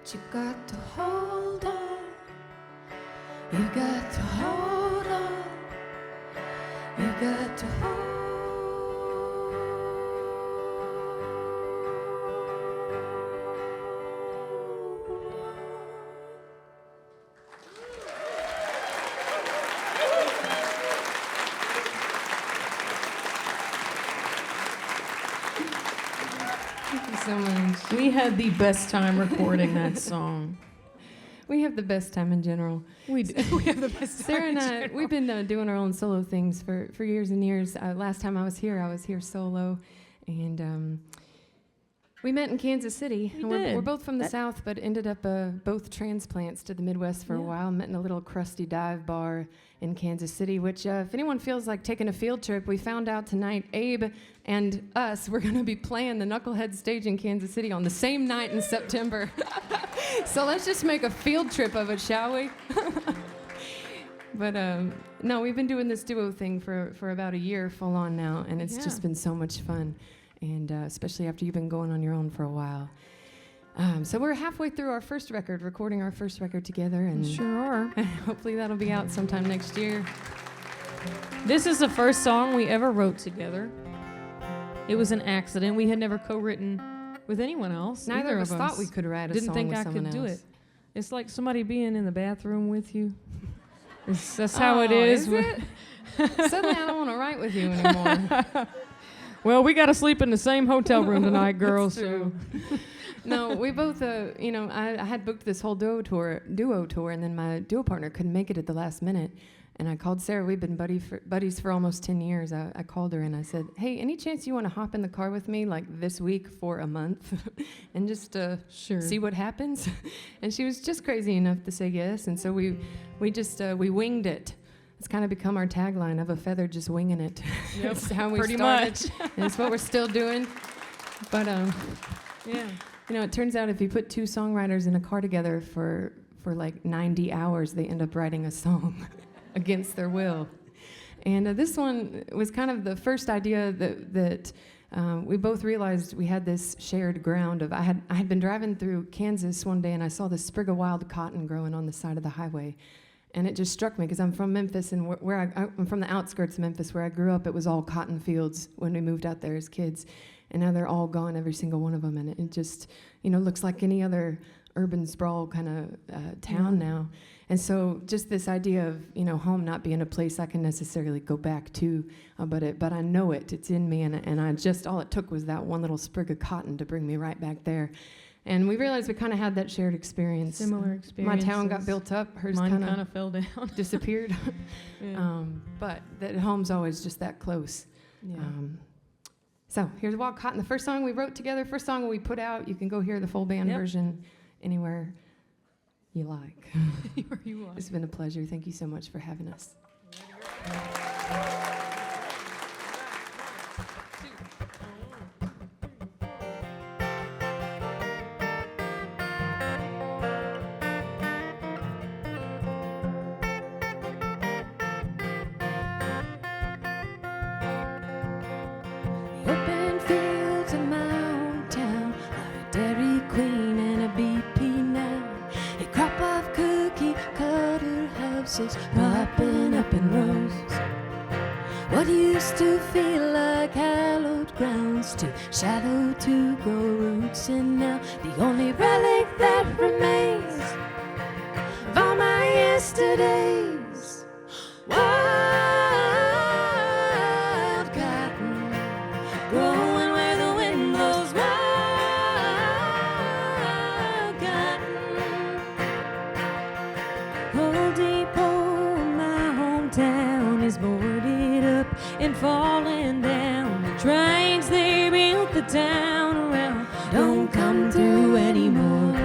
Speaker 5: But you got to hold on. You got to hold on. You got to hold on. Thank you so much.
Speaker 6: We had the best time recording that song.
Speaker 5: We have the best time in general.
Speaker 6: We do. We have the best time.
Speaker 5: Sarah and I, we've been doing our own solo things for years and years. Last time I was here solo, and we met in Kansas City.
Speaker 6: We
Speaker 5: And
Speaker 6: did.
Speaker 5: We're both from the South, but ended up both transplants to the Midwest for a while. Met in a little crusty dive bar in Kansas City, which if anyone feels like taking a field trip, we found out tonight Abe and us were going to be playing the Knucklehead stage in Kansas City on the same night in September. So let's just make a field trip of it, shall we? But no, we've been doing this duo thing for about a year full on now, and it's just been so much fun, and especially after you've been going on your own for a while. So we're halfway through our first record, recording our first record together, and
Speaker 6: Sure are.
Speaker 5: hopefully that'll be out sometime next year.
Speaker 6: This is the first song we ever wrote together. It was an accident. We had never co-written with anyone else.
Speaker 5: Neither
Speaker 6: either
Speaker 5: of us thought we could write a
Speaker 6: Didn't
Speaker 5: song
Speaker 6: think
Speaker 5: with
Speaker 6: I
Speaker 5: someone
Speaker 6: could do
Speaker 5: else.
Speaker 6: it. It's like somebody being in the bathroom with you. That's how it
Speaker 5: Oh,
Speaker 6: is.
Speaker 5: it? Suddenly I don't want to write with you anymore.
Speaker 6: Well, we got to sleep in the same hotel room tonight, girls.
Speaker 5: true. No, we both, I had booked this whole duo tour, and then my duo partner couldn't make it at the last minute. And I called Sarah. We've been buddies for almost 10 years. I called her and I said, hey, any chance you want to hop in the car with me like this week for a month and just see what happens? And she was just crazy enough to say yes. And so we winged it. It's kind of become our tagline, of a feather just winging it.
Speaker 6: Yep,
Speaker 5: That's how we
Speaker 6: pretty
Speaker 5: started. And it's what we're still doing. But
Speaker 6: Yeah.
Speaker 5: you know, it turns out if you put two songwriters in a car together for like 90 hours, they end up writing a song against their will. And this one was kind of the first idea that we both realized we had this shared ground of. I had been driving through Kansas one day and I saw this sprig of wild cotton growing on the side of the highway. And it just struck me because I'm from Memphis, and I'm from the outskirts of Memphis where I grew up. It was all cotton fields when we moved out there as kids. And now they're all gone, every single one of them. And it just, looks like any other urban sprawl kind of town now. And so just this idea of, home not being a place I can necessarily go back to, but I know it's in me. And I just, all it took was that one little sprig of cotton to bring me right back there. And we realized we kind of had that shared experience.
Speaker 6: Similar experience.
Speaker 5: My town got built up. Hers
Speaker 6: Mine
Speaker 5: kind of
Speaker 6: fell down.
Speaker 5: disappeared.
Speaker 6: Yeah.
Speaker 5: But that home's always just that close.
Speaker 6: Yeah.
Speaker 5: So here's Wild Cotton, the first song we wrote together, first song we put out. You can go hear the full band version anywhere you like.
Speaker 6: Anywhere you want.
Speaker 5: It's been a pleasure. Thank you so much for having us.
Speaker 4: Open fields in my hometown are a Dairy Queen and a BP now. A crop of cookie cutter houses popping up in rows. What used to feel like hallowed grounds, too shallow to grow roots, and now the only relic that remains of all my yesterdays. Wild cotton growing where the wind blows. Wild cotton. Old Depot, my hometown, is boarded up and falling down. The trains they built the town around don't come through anymore.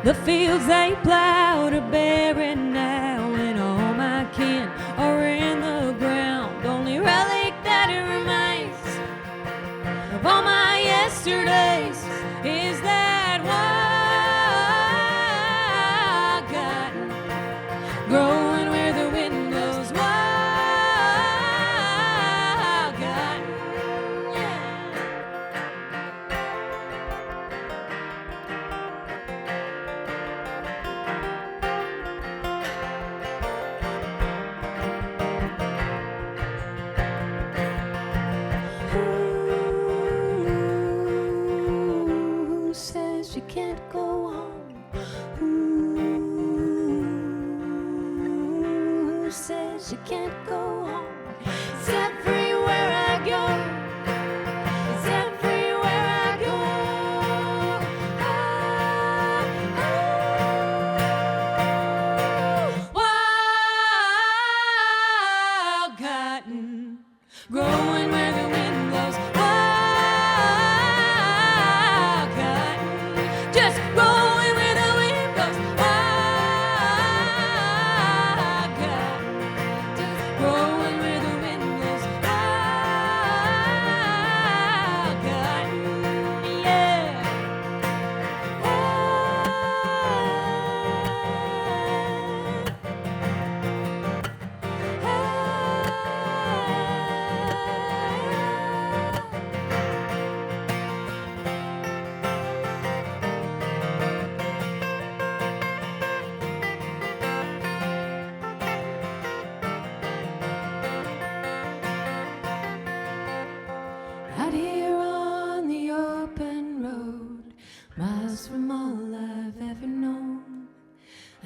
Speaker 4: The fields they plowed are barren now, and all my kin are in the ground. Only relic that remains of all my yesterdays is that wild cotton growing where the wind blows. Wild cotton, yeah.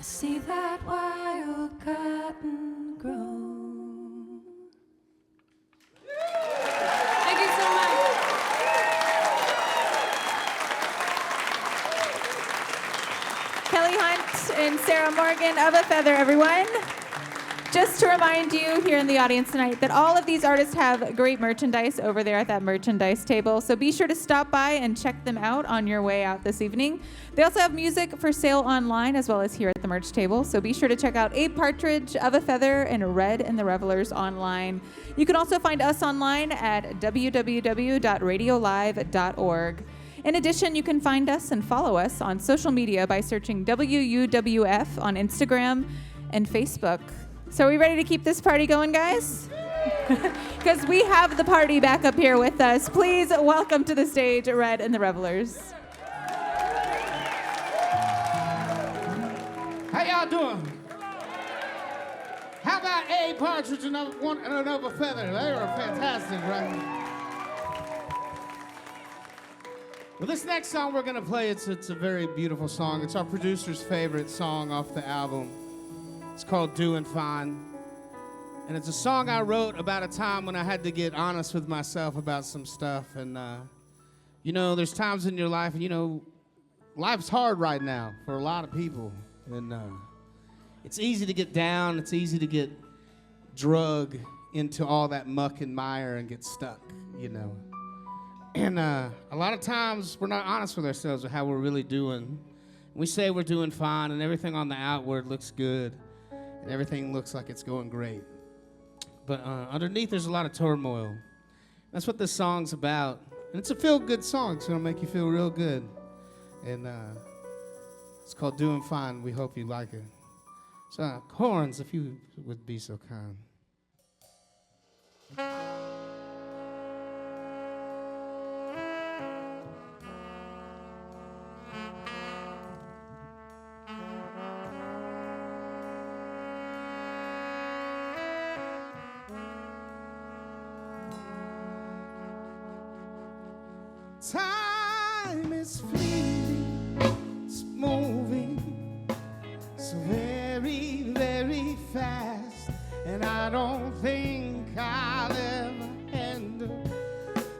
Speaker 4: I see that wild cotton grow. Thank you so much.
Speaker 2: Kelly Hunt and Sarah Morgan of A Feather, everyone. Just to remind you here in the audience tonight that all of these artists have great merchandise over there at that merchandise table. So be sure to stop by and check them out on your way out this evening. They also have music for sale online as well as here at the merch table. So be sure to check out Abe Partridge of A Feather and Red and the Revelers online. You can also find us online at www.radiolive.org. In addition, you can find us and follow us on social media by searching WUWF on Instagram and Facebook. So are we ready to keep this party going, guys? Because we have the party back up here with us. Please welcome to the stage Red and the Revelers.
Speaker 7: How y'all doing? How about Abe Partridge and another feather? They were fantastic, right? Well, this next song we're gonna play, it's a very beautiful song. It's our producer's favorite song off the album. It's called Doing Fine. And it's a song I wrote about a time when I had to get honest with myself about some stuff. And, you know, there's times in your life, you know, life's hard right now for a lot of people. And it's easy to get down. It's easy to get drug into all that muck and mire and get stuck, you know. And a lot of times we're not honest with ourselves with how we're really doing. We say we're doing fine and everything on the outward looks good and everything looks like it's going great. But underneath there's a lot of turmoil. That's what this song's about. And it's a feel-good song. It's gonna make you feel real good. And it's called Doing Fine. We hope you like it. So horns, if you would be so kind. Time is fleeting, it's moving so very, very fast, and I don't think I'll ever handle.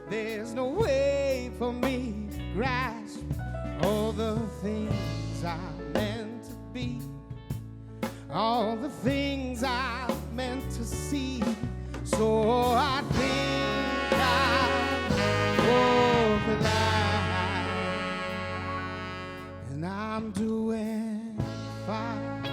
Speaker 7: There's no way for me to grasp all the things I meant to be, all the things I meant to see. So I think I'll the line, and I'm doing fine.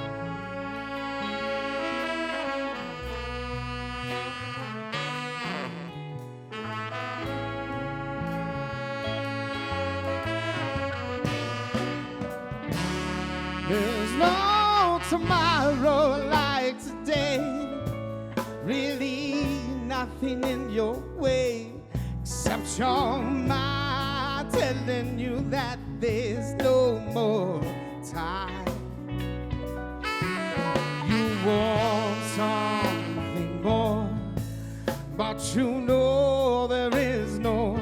Speaker 7: There's no tomorrow like today, really nothing in your way except your mind telling you that there's no more time. You want something more, but you know there is no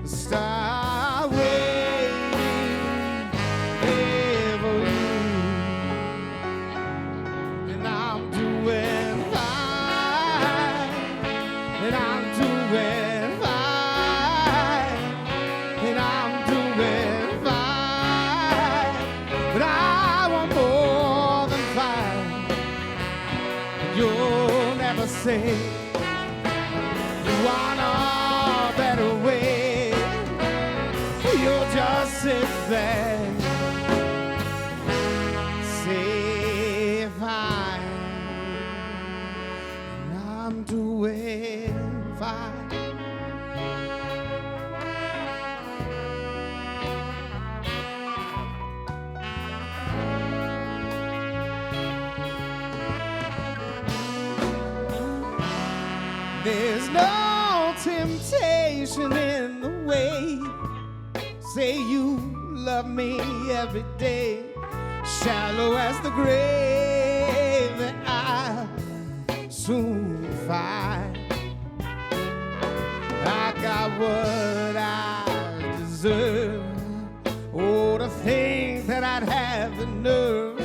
Speaker 7: star waiting there for you. And I'm doing fine, and I'm doing fine, and I'm doing fine, but I want more than fine. You'll never say you want a better way. You'll just sit there, say fine, and I'm doing fine. There's no temptation in the way. Say you love me every day. Shallow as the grave that I'll soon find. I got what I deserve. Oh, to think that I'd have the nerve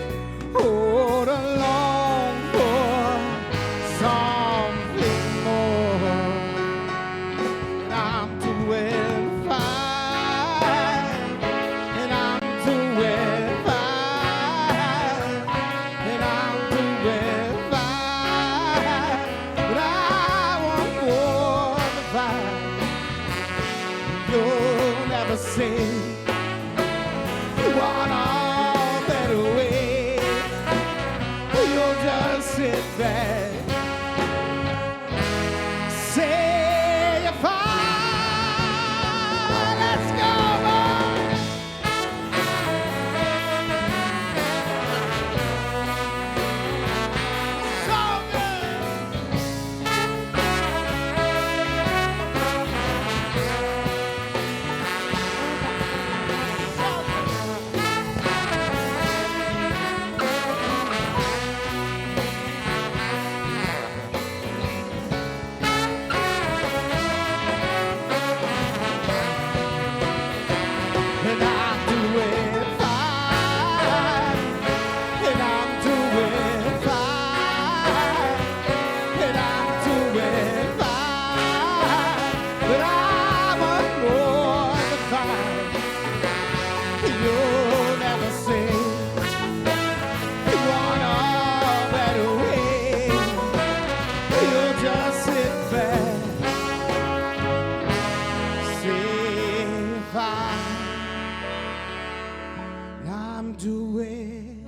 Speaker 7: doing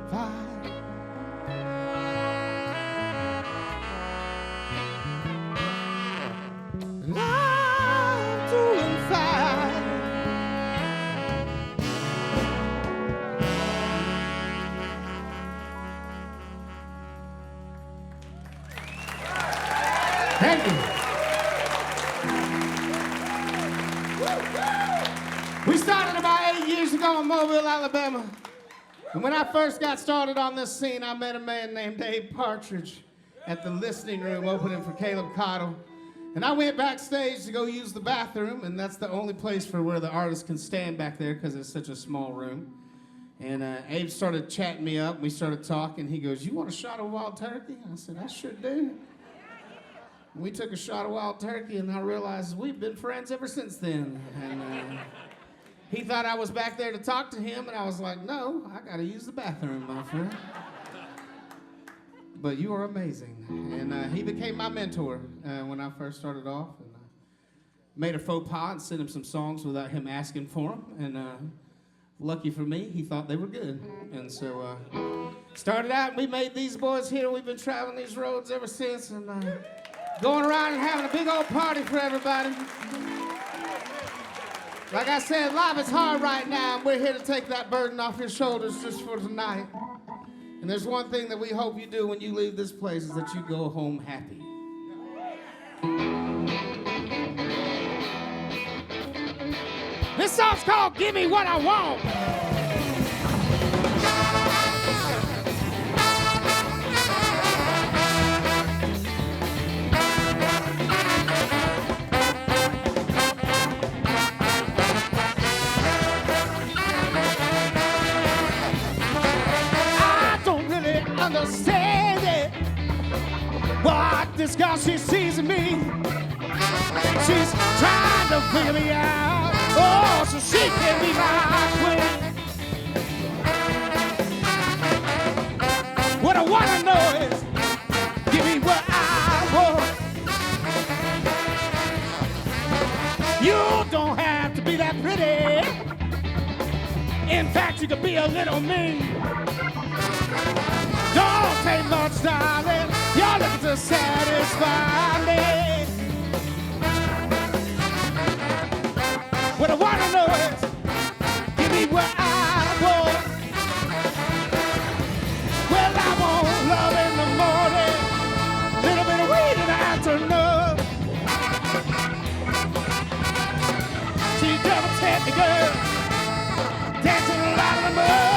Speaker 7: fine. And I'm doing fine. Thank you. We started about 8 years ago in Mobile, Alabama. And when I first got started on this scene, I met a man named Abe Partridge at the listening room opening for Caleb Cottle. And I went backstage to go use the bathroom, and that's the only place for where the artist can stand back there because it's such a small room. And Abe started chatting me up. We started talking. He goes, "You want a shot of wild turkey?" I said, "I sure do." We took a shot of wild turkey, and I realized we've been friends ever since then. And he thought I was back there to talk to him, and I was like, "No, I gotta use the bathroom, my friend." But you are amazing. And he became my mentor when I first started off. And made a faux pas and sent him some songs without him asking for them. And lucky for me, he thought they were good. And so started out, and we made these boys here. We've been traveling these roads ever since, and going around and having a big old party for everybody. Like I said, life is hard right now, and we're here to take that burden off your shoulders just for tonight. And there's one thing that we hope you do when you leave this place is that you go home happy. This song's called "Give Me What I Want." Understand it, but this girl, she sees in me. She's trying to figure me out, oh, so she can be my queen. What I wanna know is, give me what I want. You don't have to be that pretty. In fact, you could be a little mean. Don't take much, darling. You're looking to satisfy me. What I wanna know is, give me what I want. Well, I want love in the morning, little bit of weed in the afternoon. She double tap me, girl, dancing around in the mud.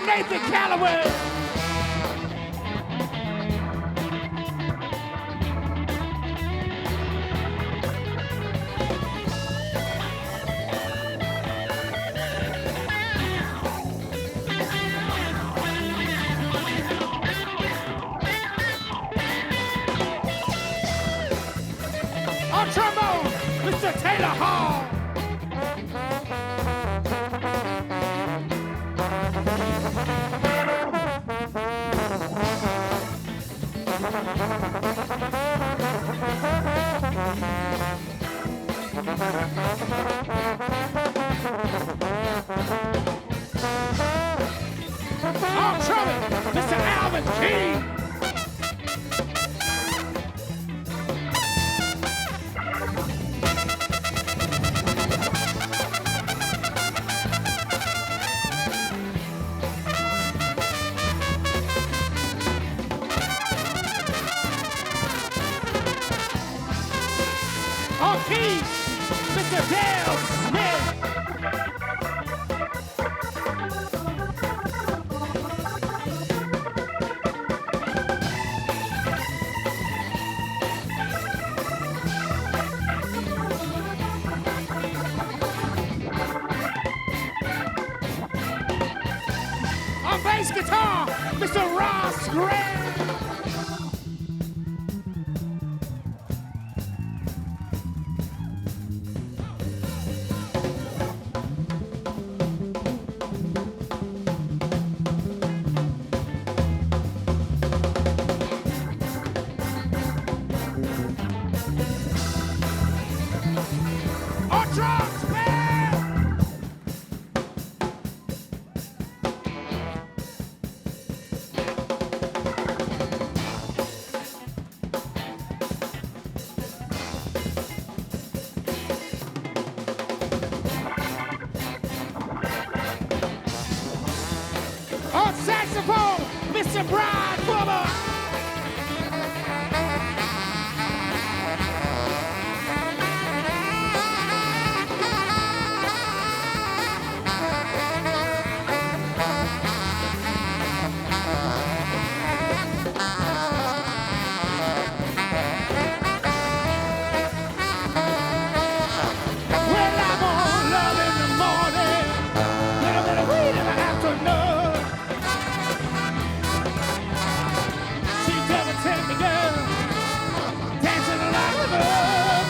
Speaker 7: Nathan Calloway. On trombone, Mr. Taylor Hall. On trumpet, Mr. Alvin King. On keys, Mr. Dale Smith. guitar, Mr. Ross Grant. On drums, man! On saxophone, Mr. Brian Fuller. Well, I'm on love in the morning, little bit of weed in the afternoon. She doesn't take me, girl, dancing like a moon.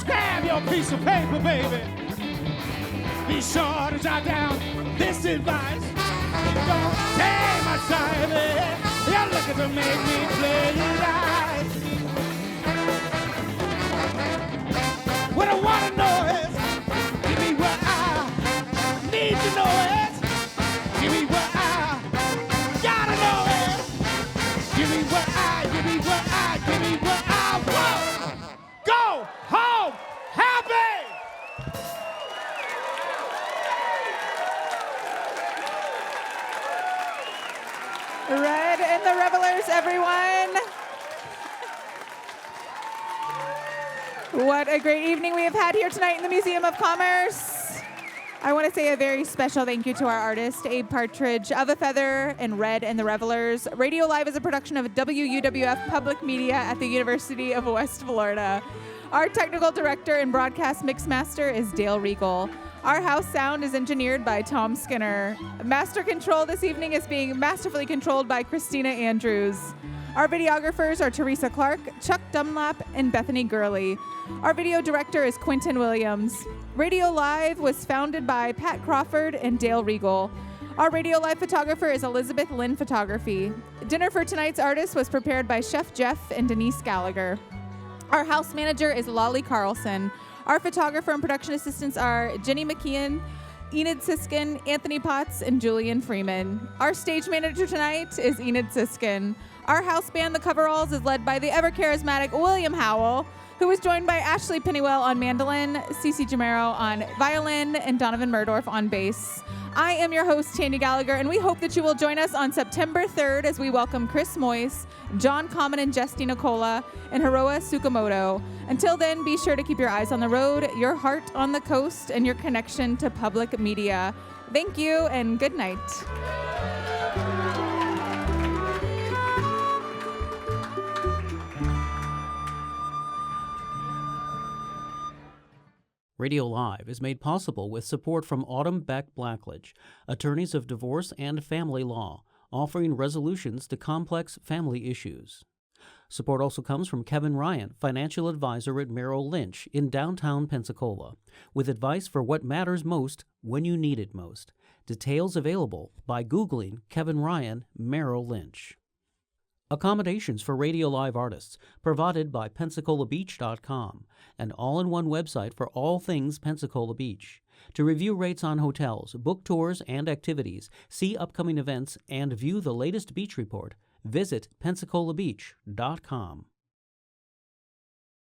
Speaker 7: Grab your piece of paper, baby. Be sure to jot down this advice. Don't take my time, you're looking to make me play it right. What I wanna know is, give me what I need to know is, give me what I gotta know is, give me what I want. Go home happy.
Speaker 2: Red and the Revelers, everyone. What a great evening we have had here tonight in the Museum of Commerce. I want to say a very special thank you to our artist, Abe Partridge, Of a Feather, and Red and the Revelers. Radio Live is a production of WUWF Public Media at the University of West Florida. Our technical director and broadcast mixmaster is Dale Regal. Our house sound is engineered by Tom Skinner. Master control this evening is being masterfully controlled by Christina Andrews. Our videographers are Teresa Clark, Chuck Dunlap, and Bethany Gurley. Our video director is Quentin Williams. Radio Live was founded by Pat Crawford and Dale Regal. Our Radio Live photographer is Elizabeth Lynn Photography. Dinner for tonight's artist was prepared by Chef Jeff and Denise Gallagher. Our house manager is Lolly Carlson. Our photographer and production assistants are Jenny McKeon, Enid Siskin, Anthony Potts, and Julian Freeman. Our stage manager tonight is Enid Siskin. Our house band, The Coveralls, is led by the ever-charismatic William Howell, who is joined by Ashley Pennywell on mandolin, Cece Jamero on violin, and Donovan Murdorf on bass. I am your host, Tanya Gallagher, and we hope that you will join us on September 3rd as we welcome Chris Moyes, John Common and Jesty Nicola, and Hiroa Tsukamoto. Until then, be sure to keep your eyes on the road, your heart on the coast, and your connection to public media. Thank you, and good night.
Speaker 1: Radio Live is made possible with support from Autumn Beck Blackledge, attorneys of divorce and family law, offering resolutions to complex family issues. Support also comes from Kevin Ryan, financial advisor at Merrill Lynch in downtown Pensacola, with advice for what matters most when you need it most. Details available by Googling Kevin Ryan, Merrill Lynch. Accommodations for Radio Live artists provided by PensacolaBeach.com, an all-in-one website for all things Pensacola Beach. To review rates on hotels, book tours and activities, see upcoming events, and view the latest beach report, visit PensacolaBeach.com.